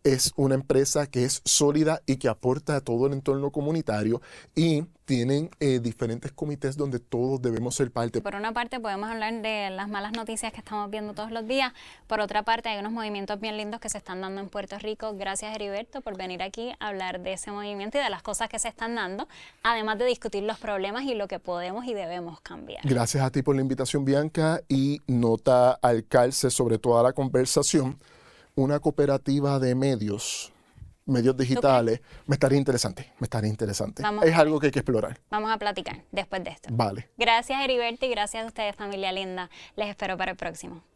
es una empresa que es sólida y que aporta a todo el entorno comunitario y tienen diferentes comités donde todos debemos ser parte. Por una parte podemos hablar de las malas noticias que estamos viendo todos los días, por otra parte hay unos movimientos bien lindos que se están dando en Puerto Rico. Gracias, Heriberto, por venir aquí a hablar de ese movimiento y de las cosas que se están dando, además de discutir los problemas y lo que podemos y debemos cambiar. Gracias a ti por la invitación, Bianca, y nota al calce sobre toda la conversación, una cooperativa de medios digitales, me estaría interesante. Es algo que hay que explorar. Vamos a platicar después de esto. Vale. Gracias, Heriberto, y gracias a ustedes, familia linda. Les espero para el próximo.